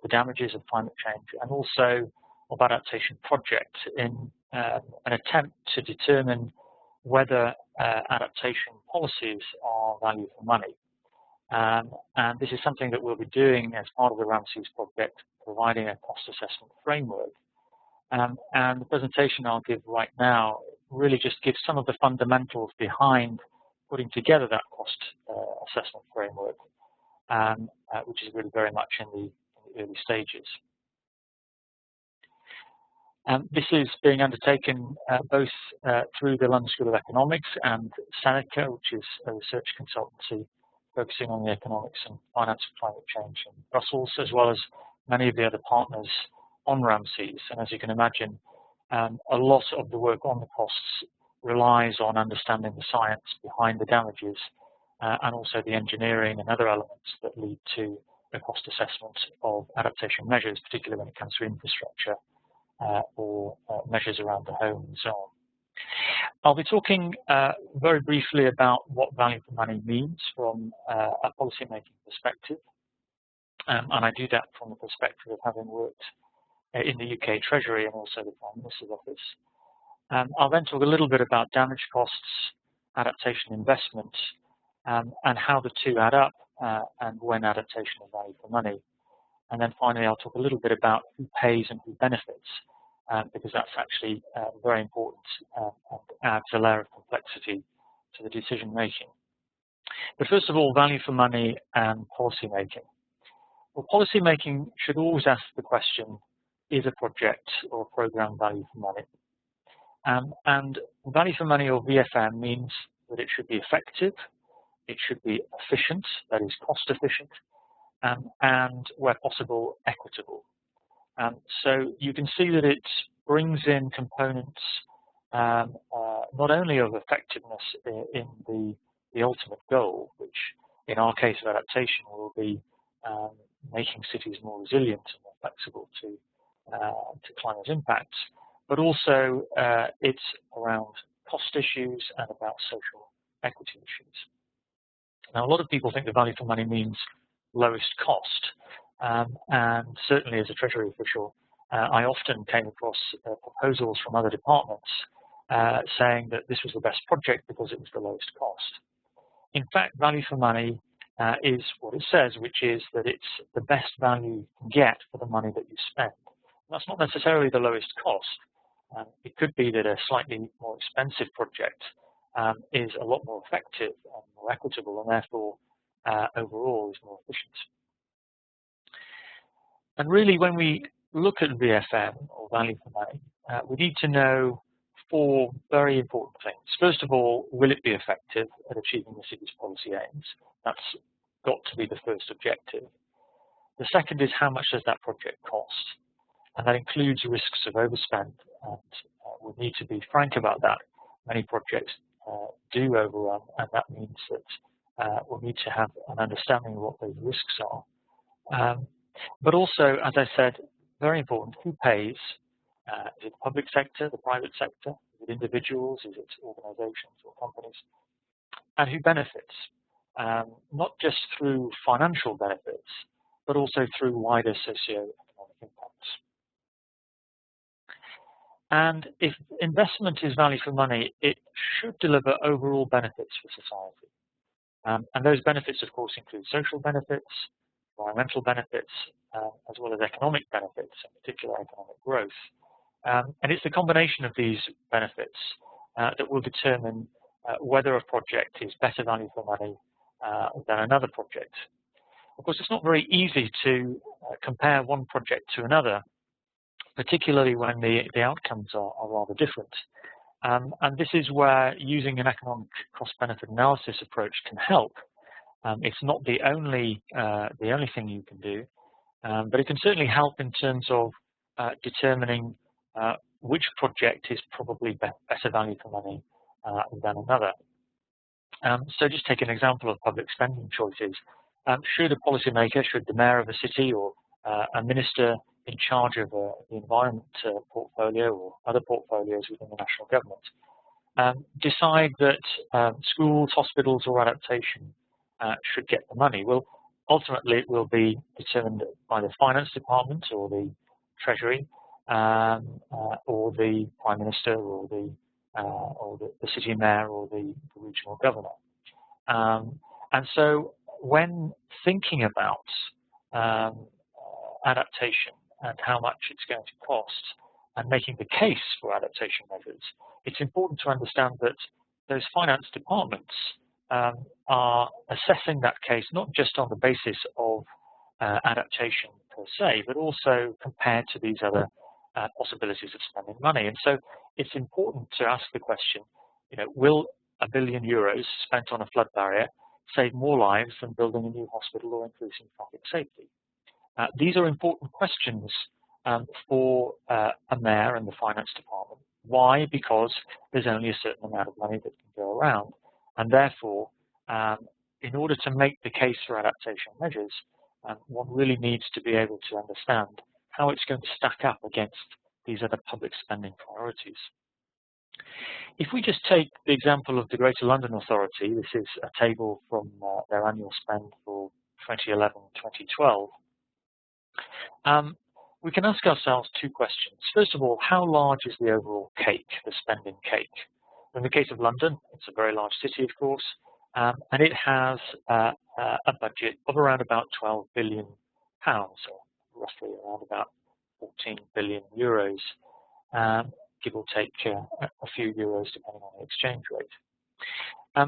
damages of climate change and also of adaptation projects in an attempt to determine whether adaptation policies are value for money. And this is something that we'll be doing as part of the RAMSES project, providing a cost assessment framework. And the presentation I'll give right now really just gives some of the fundamentals behind putting together that cost assessment framework, which is really very much in the early stages. This is being undertaken both through the London School of Economics and Seneca, which is a research consultancy focusing on the economics and finance of climate change in Brussels, as well as many of the other partners on RAMSES. And as you can imagine, a lot of the work on the costs relies on understanding the science behind the damages and also the engineering and other elements that lead to the cost assessment of adaptation measures, particularly when it comes to infrastructure or measures around the home and so on. I'll be talking very briefly about what value for money means from a policymaking perspective, and I do that from the perspective of having worked in the UK Treasury and also the Prime Minister's Office. I'll then talk a little bit about damage costs, adaptation investment, and how the two add up and when adaptation is value for money. And then finally, I'll talk a little bit about who pays and who benefits, because that's actually very important and adds a layer of complexity to the decision making. But first of all, value for money and policy making. Well, policy making should always ask the question, is a project or a program value for money? And value for money, or VFM, means that it should be effective, it should be efficient, that is cost efficient, and where possible, equitable. So you can see that it brings in components not only of effectiveness in the ultimate goal, which in our case of adaptation will be making cities more resilient and more flexible to climate impacts, but also it's around cost issues and about social equity issues. Now, a lot of people think the value for money means lowest cost, and certainly as a Treasury official, I often came across proposals from other departments saying that this was the best project because it was the lowest cost. In fact, value for money is what it says, which is that it's the best value you can get for the money that you spend. And that's not necessarily the lowest cost. It could be that a slightly more expensive project is a lot more effective and more equitable, and therefore overall is more efficient. And really, when we look at VFM, or value for money, we need to know four very important things. First of all, will it be effective at achieving the city's policy aims? That's got to be the first objective. The second is, how much does that project cost? And that includes risks of overspend, and we need to be frank about that. Many projects do overrun, and that means that we'll need to have an understanding of what those risks are. But also, as I said, very important, who pays? Is it the public sector, the private sector? Is it individuals? Is it organizations or companies? And who benefits? Not just through financial benefits, but also through wider socio-economic impacts. And if investment is value for money, it should deliver overall benefits for society. And those benefits, of course, include social benefits, environmental benefits, as well as economic benefits, in particular economic growth. And it's the combination of these benefits that will determine whether a project is better value for money than another project. Of course, it's not very easy to compare one project to another, particularly when the outcomes are rather different. And this is where using an economic cost-benefit analysis approach can help. It's not the only thing you can do, but it can certainly help in terms of determining which project is probably better value for money than another. So just take an example of public spending choices. Should a policymaker, should the mayor of a city or a minister in charge of the environment portfolio or other portfolios within the national government decide that schools, hospitals or adaptation should get the money? Well, ultimately it will be determined by the finance department or the treasury or the prime minister or the city mayor or the regional governor. And so when thinking about adaptation and how much it's going to cost and making the case for adaptation measures, it's important to understand that those finance departments are assessing that case not just on the basis of adaptation per se, but also compared to these other possibilities of spending money. And so it's important to ask the question, will €1 billion spent on a flood barrier save more lives than building a new hospital or increasing traffic safety? These are important questions for a mayor and the finance department. Why? Because there's only a certain amount of money that can go around, and therefore, in order to make the case for adaptation measures, one really needs to be able to understand how it's going to stack up against these other public spending priorities. If we just take the example of the Greater London Authority, this is a table from their annual spend for 2011-2012, we can ask ourselves two questions. First of all, how large is the overall cake, the spending cake? In the case of London, it's a very large city, of course, and it has a budget of around about £12 billion, or roughly around about 14 billion euros, give or take a few euros depending on the exchange rate.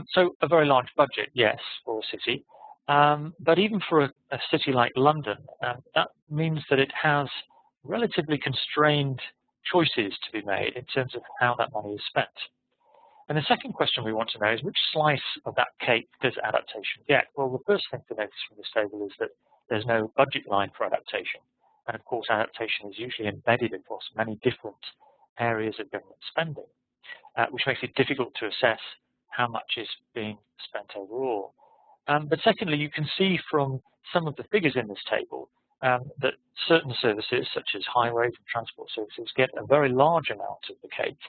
So a very large budget, yes, for a city. But even for a city like London, that means that it has relatively constrained choices to be made in terms of how that money is spent. And the second question we want to know is, which slice of that cake does adaptation get? Well, the first thing to notice from this table is that there's no budget line for adaptation. And of course, adaptation is usually embedded across many different areas of government spending, which makes it difficult to assess how much is being spent overall. But secondly, you can see from some of the figures in this table that certain services, such as highways and transport services, get a very large amount of the cake,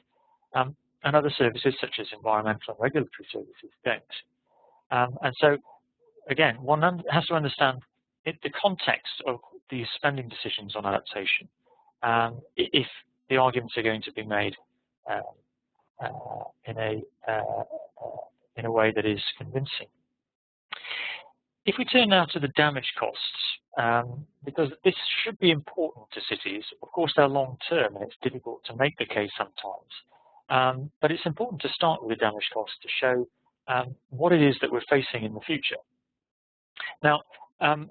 and other services, such as environmental and regulatory services, don't. And so, again, one has to understand the context of these spending decisions on adaptation, if the arguments are going to be made in a way that is convincing. If we turn now to the damage costs, because this should be important to cities, of course they're long term and it's difficult to make the case sometimes, but it's important to start with the damage costs to show what it is that we're facing in the future. Now,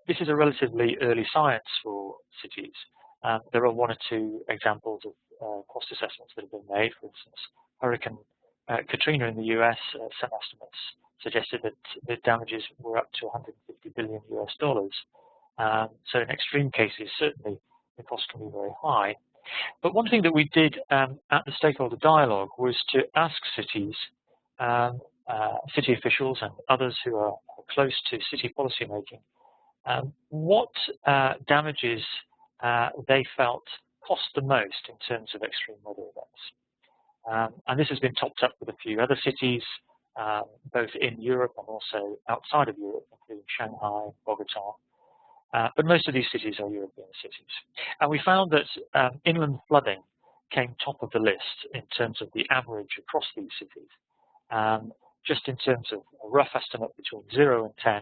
this is a relatively early science for cities. There are one or two examples of cost assessments that have been made. For instance, Hurricane Katrina in the US, some estimates suggested that the damages were up to $150 billion US. So in extreme cases, certainly the cost can be very high. But one thing that we did at the stakeholder dialogue was to ask cities, city officials and others who are close to city policy making, what damages they felt cost the most in terms of extreme weather events. And this has been topped up with a few other cities, both in Europe and also outside of Europe, including Shanghai, Bogota. But most of these cities are European cities. And we found that inland flooding came top of the list in terms of the average across these cities. Just in terms of a rough estimate between 0 and 10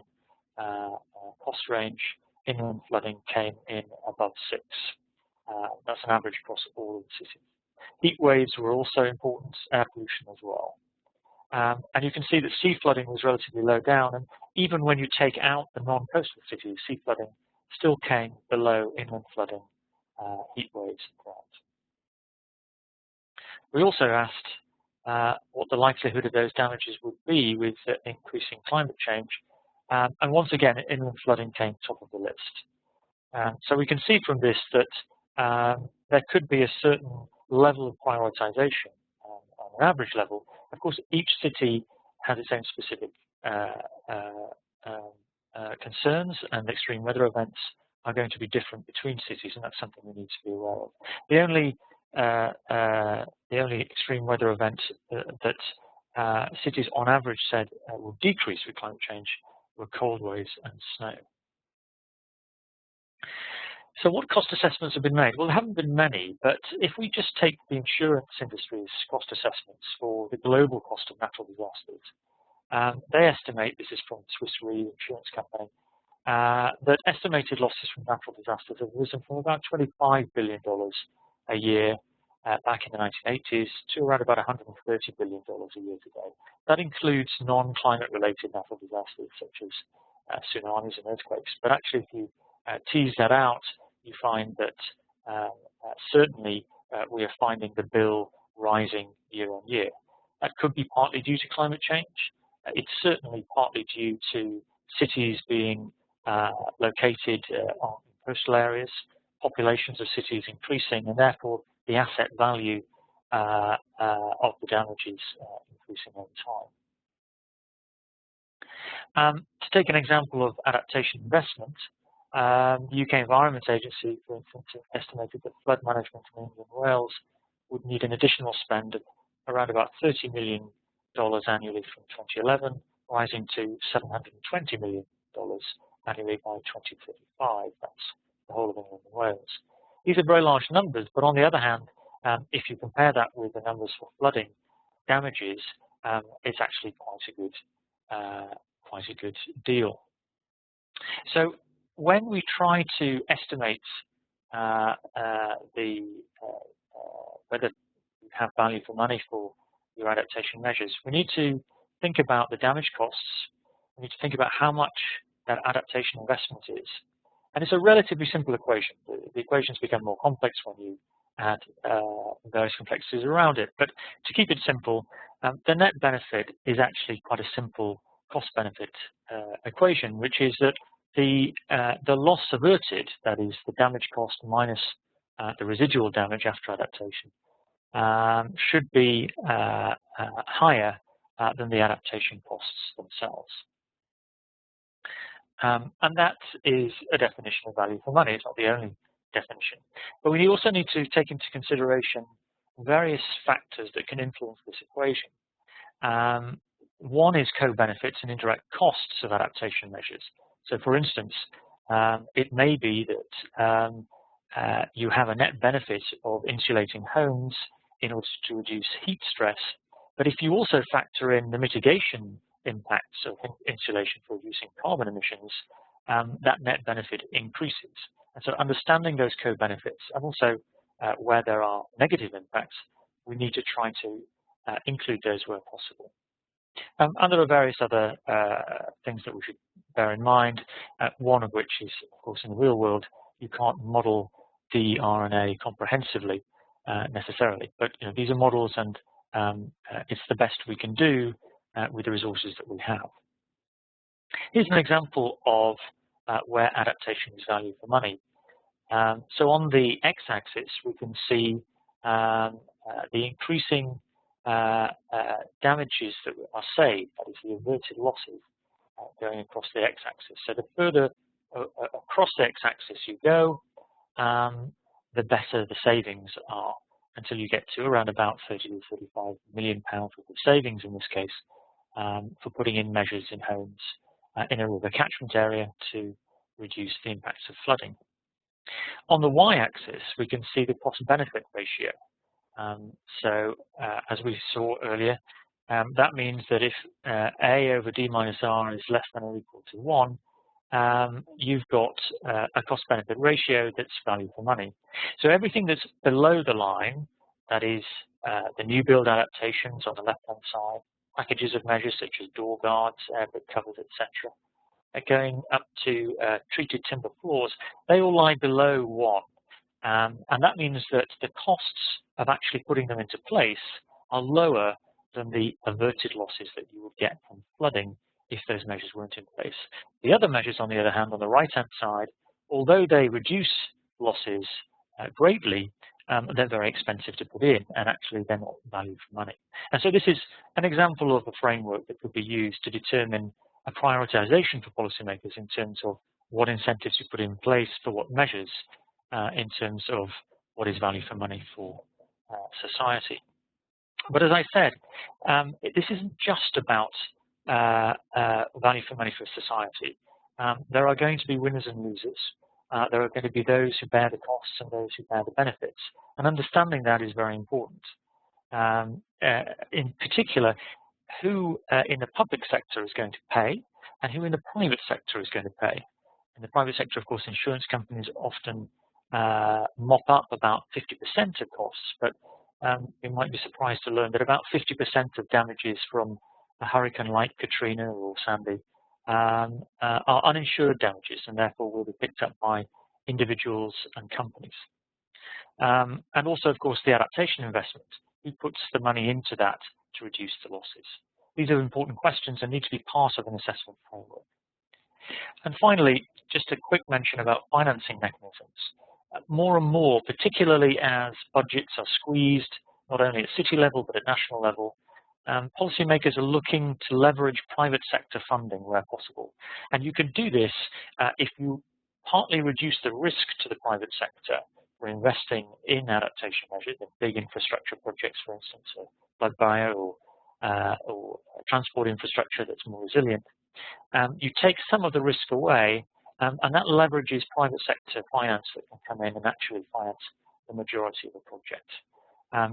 cost range, inland flooding came in above 6. That's an average across all of the cities. Heat waves were also important, air pollution as well. And you can see that sea flooding was relatively low down, and even when you take out the non-coastal cities, sea flooding still came below inland flooding, heat waves, and drought. We also asked what the likelihood of those damages would be with increasing climate change, and once again, inland flooding came top of the list. So we can see from this that there could be a certain level of prioritization on an average level. Of course, each city has its own specific concerns, and extreme weather events are going to be different between cities, and that's something we need to be aware of. The only extreme weather event that cities on average said will decrease with climate change were cold waves and snow. So what cost assessments have been made? Well, there haven't been many, but if we just take the insurance industry's cost assessments for the global cost of natural disasters, they estimate, this is from Swiss Re insurance company, that estimated losses from natural disasters have risen from about $25 billion a year back in the 1980s to around about $130 billion a year today. That includes non-climate related natural disasters such as tsunamis and earthquakes. But actually, if you tease that out, you find that certainly we are finding the bill rising year on year. That could be partly due to climate change. It's certainly partly due to cities being located on coastal areas, populations of cities increasing, and therefore the asset value of the damages increasing over time. To take an example of adaptation investment, the UK Environment Agency, for instance, estimated that flood management in England and Wales would need an additional spend of around about $30 million annually from 2011, rising to $720 million annually by 2035. That's the whole of England and Wales. These are very large numbers, but on the other hand, if you compare that with the numbers for flooding damages, it's actually quite a good deal. So when we try to estimate whether you have value for money for your adaptation measures, we need to think about the damage costs. We need to think about how much that adaptation investment is. And it's a relatively simple equation. The equations become more complex when you add various complexities around it. But to keep it simple, the net benefit is actually quite a simple cost-benefit equation, which is that the loss averted, that is the damage cost minus the residual damage after adaptation, should be higher than the adaptation costs themselves. And that is a definition of value for money. It's not the only definition. But we also need to take into consideration various factors that can influence this equation. One is co-benefits and indirect costs of adaptation measures. So for instance, it may be that you have a net benefit of insulating homes in order to reduce heat stress. But if you also factor in the mitigation impacts of insulation for reducing carbon emissions, that net benefit increases. And so understanding those co-benefits and also where there are negative impacts, we need to try to include those where possible. And there are various other things that we should bear in mind, one of which is, of course, in the real world, you can't model DRNA comprehensively necessarily. But these are models, and it's the best we can do with the resources that we have. Here's an example of where adaptation is value for money. So on the x-axis, we can see the increasing damages that are saved, that is the averted losses going across the x-axis. So the further across the x-axis you go, the better the savings are, until you get to around about 30 to 35 million pounds worth of savings in this case for putting in measures in homes in a river catchment area to reduce the impacts of flooding. On the y-axis, we can see the cost-benefit ratio. As we saw earlier, that means that if A over D minus R is less than or equal to 1, you've got a cost-benefit ratio that's value for money. So everything that's below the line, that is the new build adaptations on the left-hand side, packages of measures such as door guards, airbrick covers, etc., going up to treated timber floors, they all lie below 1. And that means that the costs of actually putting them into place are lower than the averted losses that you would get from flooding if those measures weren't in place. The other measures, on the other hand, on the right-hand side, although they reduce losses greatly, they're very expensive to put in, and actually they're not value for money. And so this is an example of a framework that could be used to determine a prioritization for policymakers in terms of what incentives you put in place for what measures in terms of what is value for money for society. But as I said, this isn't just about value for money for society. There are going to be winners and losers. There are going to be those who bear the costs and those who bear the benefits. And understanding that is very important. In particular, who in the public sector is going to pay and who in the private sector is going to pay. In the private sector, of course, insurance companies often mop up about 50% of costs, but you might be surprised to learn that about 50% of damages from a hurricane like Katrina or Sandy are uninsured damages and therefore will be picked up by individuals and companies. and also, of course, the adaptation investment. Who puts the money into that to reduce the losses? These are important questions and need to be part of an assessment framework. And finally, just a quick mention about financing mechanisms. More and more, particularly as budgets are squeezed, not only at city level but at national level, policymakers are looking to leverage private sector funding where possible. And you can do this if you partly reduce the risk to the private sector for investing in adaptation measures, in big infrastructure projects, for instance, or flood barrier or transport infrastructure that's more resilient. You take some of the risk away, and that leverages private sector finance that can come in and actually finance the majority of the project.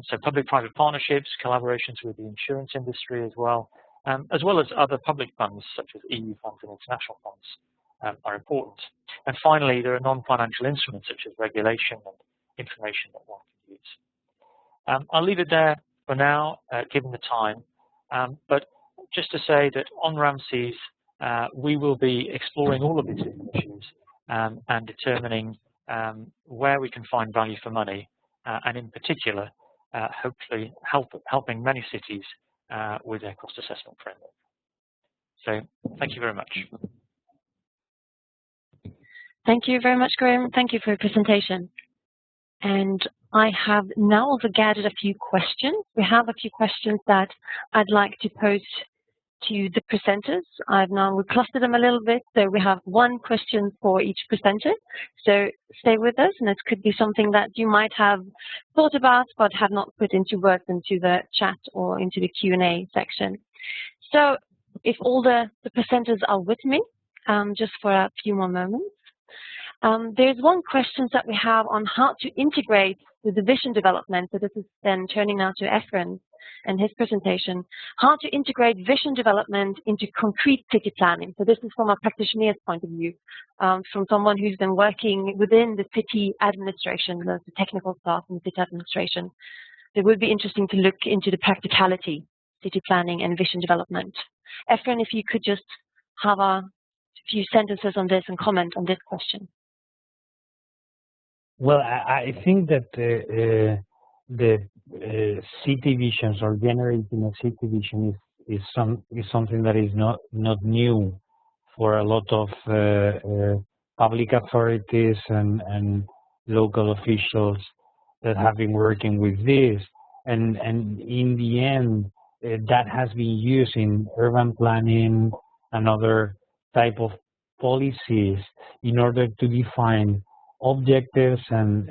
So public-private partnerships, collaborations with the insurance industry as well as other public funds such as EU funds and international funds are important. And finally, there are non-financial instruments such as regulation and information that one can use. I'll leave it there for now, given the time. But just to say that on RAMSES, we will be exploring all of these issues and determining where we can find value for money, and in particular, hopefully helping many cities with their cost assessment framework. So thank you very much. Thank you very much, Graham. Thank you for your presentation. And I have now also gathered a few questions. We have a few questions that I'd like to pose to the presenters. I've now clustered them a little bit, so we have one question for each presenter. So stay with us, and it could be something that you might have thought about but have not put into words into the chat or into the Q&A section. So if all the presenters are with me, just for a few more moments. There's one question that we have on how to integrate the vision development. So this is then turning now to Efrén and his presentation. How to integrate vision development into concrete city planning. So this is from a practitioner's point of view, from someone who's been working within the city administration, the technical staff in the city administration. It would be interesting to look into the practicality, city planning and vision development. Efrén, if you could just have a few sentences on this and comment on this question. Well, I think that the city visions or generating a city vision is something that is not new for a lot of public authorities and local officials that have been working with this, and in the end that has been used in urban planning and other type of policies in order to define objectives and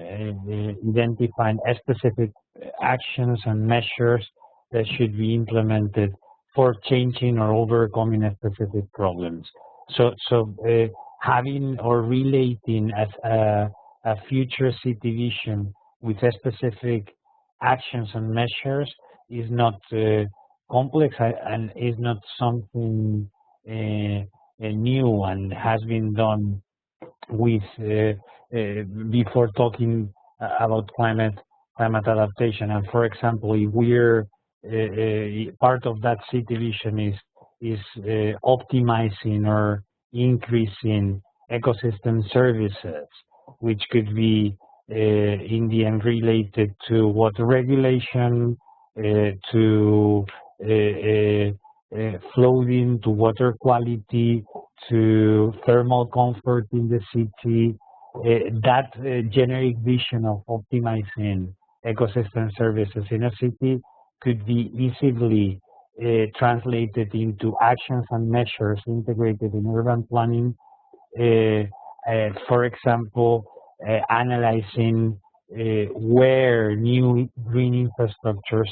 identifying specific actions and measures that should be implemented for changing or overcoming specific problems. So having or relating a future city vision with specific actions and measures is not complex and is not something new and has been done with before talking about climate adaptation. And for example, if we're part of that city vision is optimizing or increasing ecosystem services, which could be in the end related to water regulation, to flooding, to water quality, to thermal comfort in the city. That generic vision of optimizing ecosystem services in a city could be easily translated into actions and measures integrated in urban planning. For example, analyzing where new green infrastructures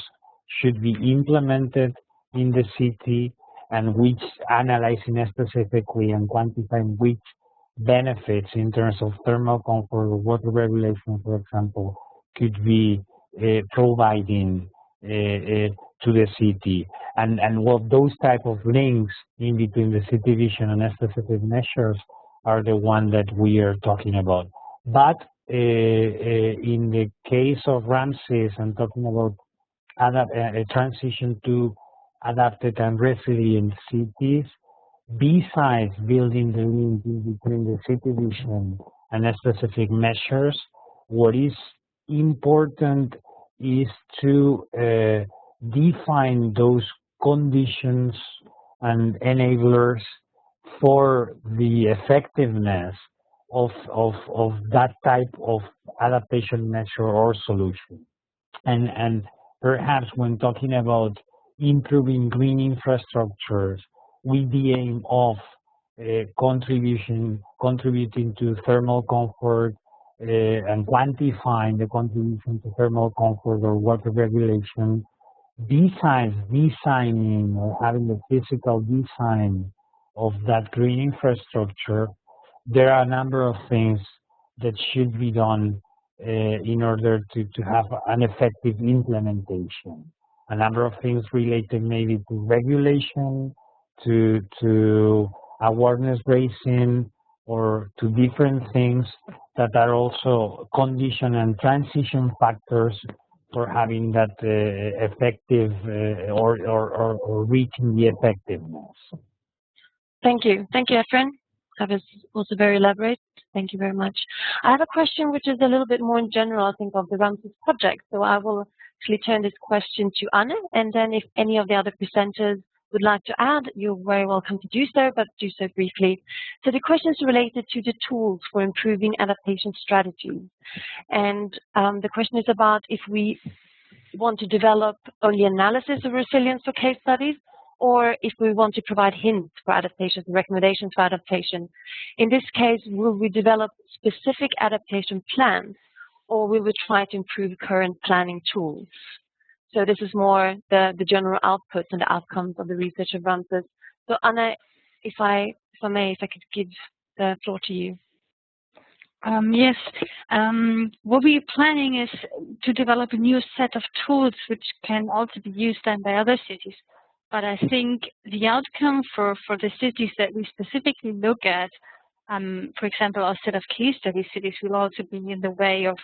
should be implemented in the city, and which analyzing specifically and quantifying which benefits in terms of thermal comfort or water regulation, for example, could be providing to the city. And well, those type of links in between the city vision and specific measures are the one that we are talking about. But in the case of RAMSES and talking about a transition to adapted and resilient cities, besides building the link in between the city vision and specific measures, what is important is to define those conditions and enablers for the effectiveness of that type of adaptation measure or solution. And perhaps when talking about improving green infrastructures with the aim of contributing to thermal comfort and quantifying the contribution to thermal comfort or water regulation, besides designing or having the physical design of that green infrastructure, there are a number of things that should be done in order to have an effective implementation. A number of things related maybe to regulation, to awareness raising, or to different things that are also condition and transition factors for having that effective or reaching the effectiveness. Thank you, Efrén. That was also very elaborate. Thank you very much. I have a question which is a little bit more in general, I think, of the RAMSES project. So I will actually turn this question to Anne, and then if any of the other presenters would like to add, you're very welcome to do so, but do so briefly. So the question is related to the tools for improving adaptation strategies. And the question is about if we want to develop only analysis of resilience for case studies, or if we want to provide hints for adaptation, recommendations for adaptation. In this case, will we develop specific adaptation plans, or will we try to improve current planning tools? So this is more the general outputs and the outcomes of the research of RAMSES. So Anna, if I could give the floor to you. Yes, what we're planning is to develop a new set of tools which can also be used then by other cities. But I think the outcome for the cities that we specifically look at, for example, our set of case study cities, will also be in the way of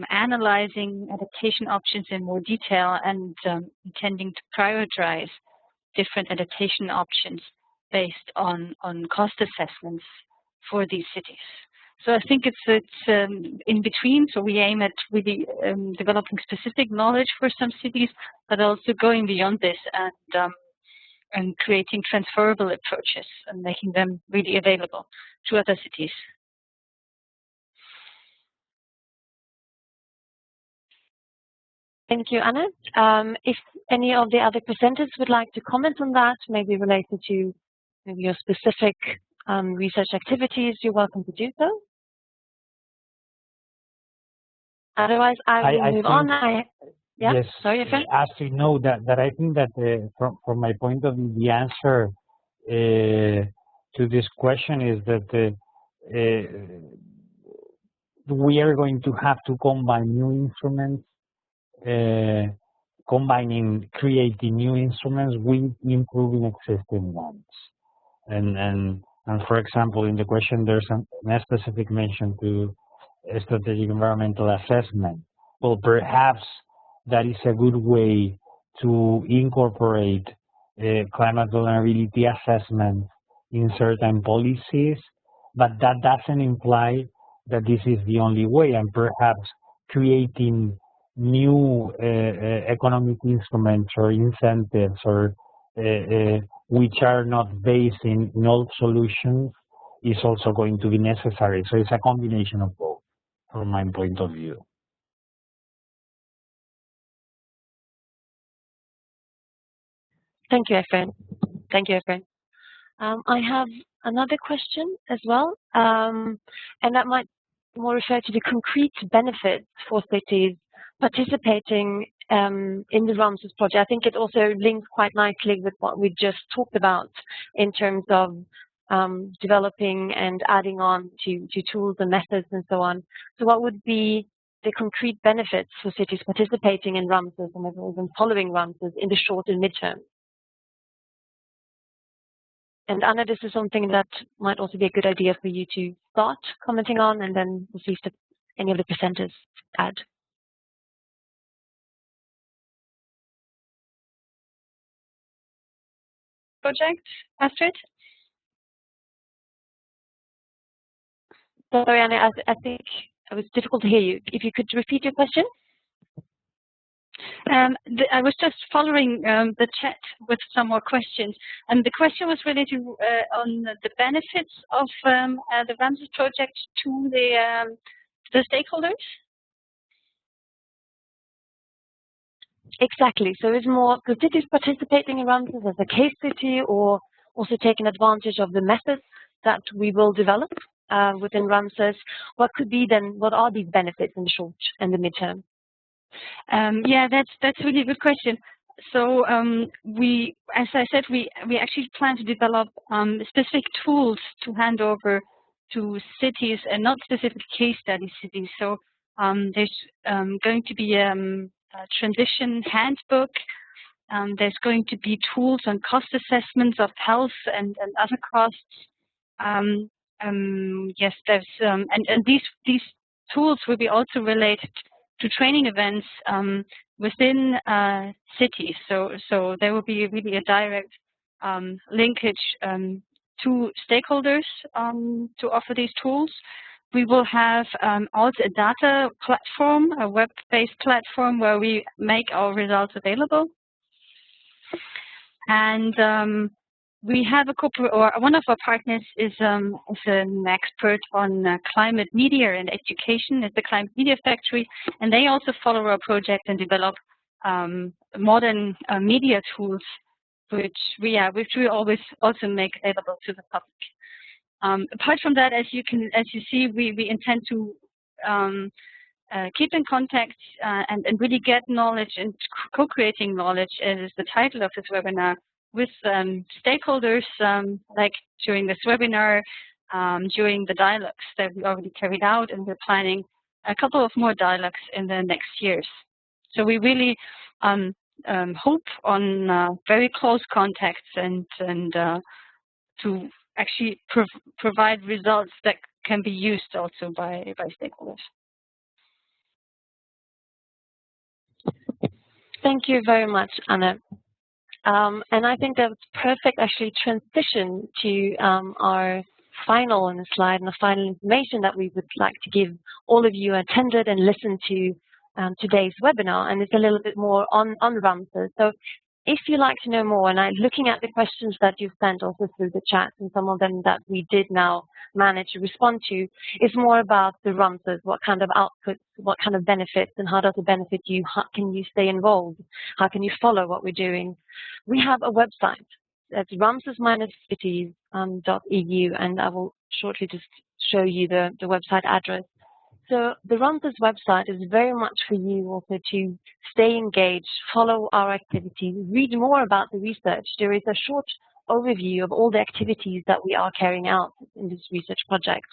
analyzing adaptation options in more detail and intending to prioritize different adaptation options based on cost assessments for these cities. So I think it's in between. So we aim at really developing specific knowledge for some cities, but also going beyond this and creating transferable approaches and making them really available to other cities. Thank you, Anna. If any of the other presenters would like to comment on that, maybe related to maybe your specific research activities, you're welcome to do so. Otherwise, I will move on. Yeah, yes, sorry, Efrén. As you know, that I think that from my point of view, the answer to this question is that we are going to have to combine new instruments, creating new instruments with improving existing ones. And for example, in the question, there's a specific mention to strategic environmental assessment. Well, perhaps that is a good way to incorporate climate vulnerability assessment in certain policies, but that doesn't imply that this is the only way, and perhaps creating new economic instruments or incentives or which are not based in old solutions is also going to be necessary. So it's a combination of both from my point of view. Thank you, Efrén. Thank you, Efrén. I have another question as well, and that might more refer to the concrete benefits for cities participating in the RAMSES project. I think it also links quite nicely with what we just talked about in terms of developing and adding on to tools and methods and so on. So what would be the concrete benefits for cities participating in RAMSES and following RAMSES in the short and midterm? And Anna, this is something that might also be a good idea for you to start commenting on, and then we'll see if any of the presenters add. Project, Astrid? Sorry, Anna, I think it was difficult to hear you. If you could repeat your question. I was just following the chat with some more questions, and the question was related on the benefits of the RAMSES project to the stakeholders. Exactly. So it's more the cities participating in RAMSES as a case city, or also taking advantage of the methods that we will develop within RAMSES. What could be then? What are these benefits in the short and the midterm? Yeah, that's really a good question. So as I said, we actually plan to develop specific tools to hand over to cities, and not specific case study cities. So there's going to be a transition handbook. There's going to be tools on cost assessments of health and other costs. Yes, there's and these tools will be also related to training events within cities. So there will be really a direct linkage to stakeholders to offer these tools. We will have also a data platform, a web-based platform where we make our results available. And we have one of our partners is an expert on climate media and education at the Climate Media Factory, and they also follow our project and develop modern media tools, which we always also make available to the public. Apart from that, as you see, we intend to keep in contact and really get knowledge and co-creating knowledge, as is the title of this webinar, with stakeholders, like during this webinar, during the dialogues that we already carried out, and we're planning a couple of more dialogues in the next years. So we really hope on very close contacts and to actually provide results that can be used also by stakeholders. Thank you very much, Anna. And I think that's perfect, actually, transition to our final on the slide and the final information that we would like to give all of you who attended and listened to today's webinar. And it's a little bit more on RAMSES. So if you'd like to know more, and I'm looking at the questions that you've sent also through the chat, and some of them that we did now manage to respond to, is more about the RAMSES, what kind of outputs, what kind of benefits, and how does it benefit you? How can you stay involved? How can you follow what we're doing? We have a website. That's ramses-cities.eu, and I will shortly just show you the website address. So the RAMSES website is very much for you also to stay engaged, follow our activities, read more about the research. There is a short overview of all the activities that we are carrying out in this research project,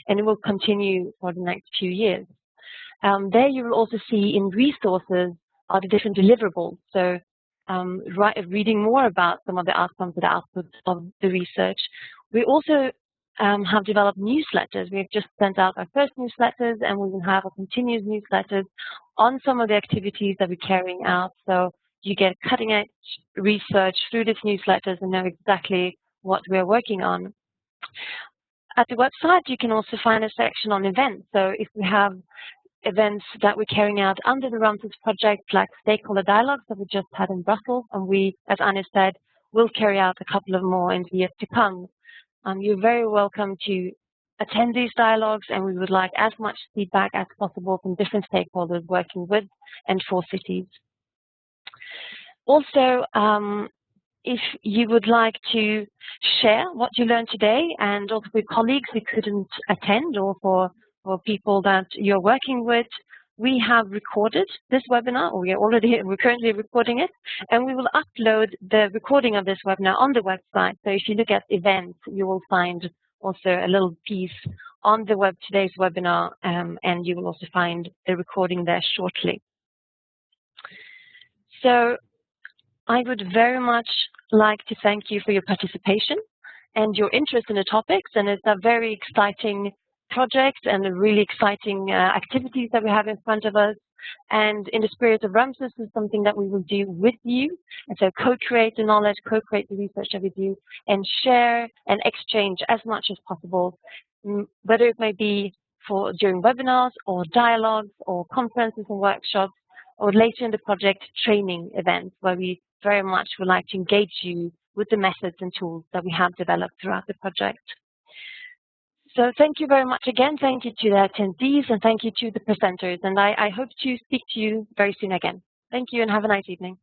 and it will continue for the next few years. There you will also see in resources are the different deliverables. So reading more about some of the outcomes and the outputs of the research. We also have developed newsletters. We've just sent out our first newsletters, and we will have a continuous newsletters on some of the activities that we're carrying out. So you get cutting-edge research through these newsletters and know exactly what we're working on. At the website, you can also find a section on events. So if we have events that we're carrying out under the RAMSES project, like stakeholder dialogues that we just had in Brussels, and we, as Anna said, will carry out a couple of more in the years to come. You're very welcome to attend these dialogues, and we would like as much feedback as possible from different stakeholders working with and for cities. Also, if you would like to share what you learned today, and also with colleagues who couldn't attend, or for people that you're working with, we have recorded this webinar, or we're currently recording it, and we will upload the recording of this webinar on the website. So if you look at events, you will find also a little piece on the today's webinar, and you will also find the recording there shortly. So I would very much like to thank you for your participation and your interest in the topics, and it's a very exciting project and a really exciting activities that we have in front of us. And in the spirit of RAMSES, is something that we will do with you. And so co-create the knowledge, co-create the research that we do, and share and exchange as much as possible, whether it may be during webinars or dialogues or conferences and workshops, or later in the project training events where we very much would like to engage you with the methods and tools that we have developed throughout the project. So thank you very much again. Thank you to the attendees and thank you to the presenters. And I hope to speak to you very soon again. Thank you and have a nice evening.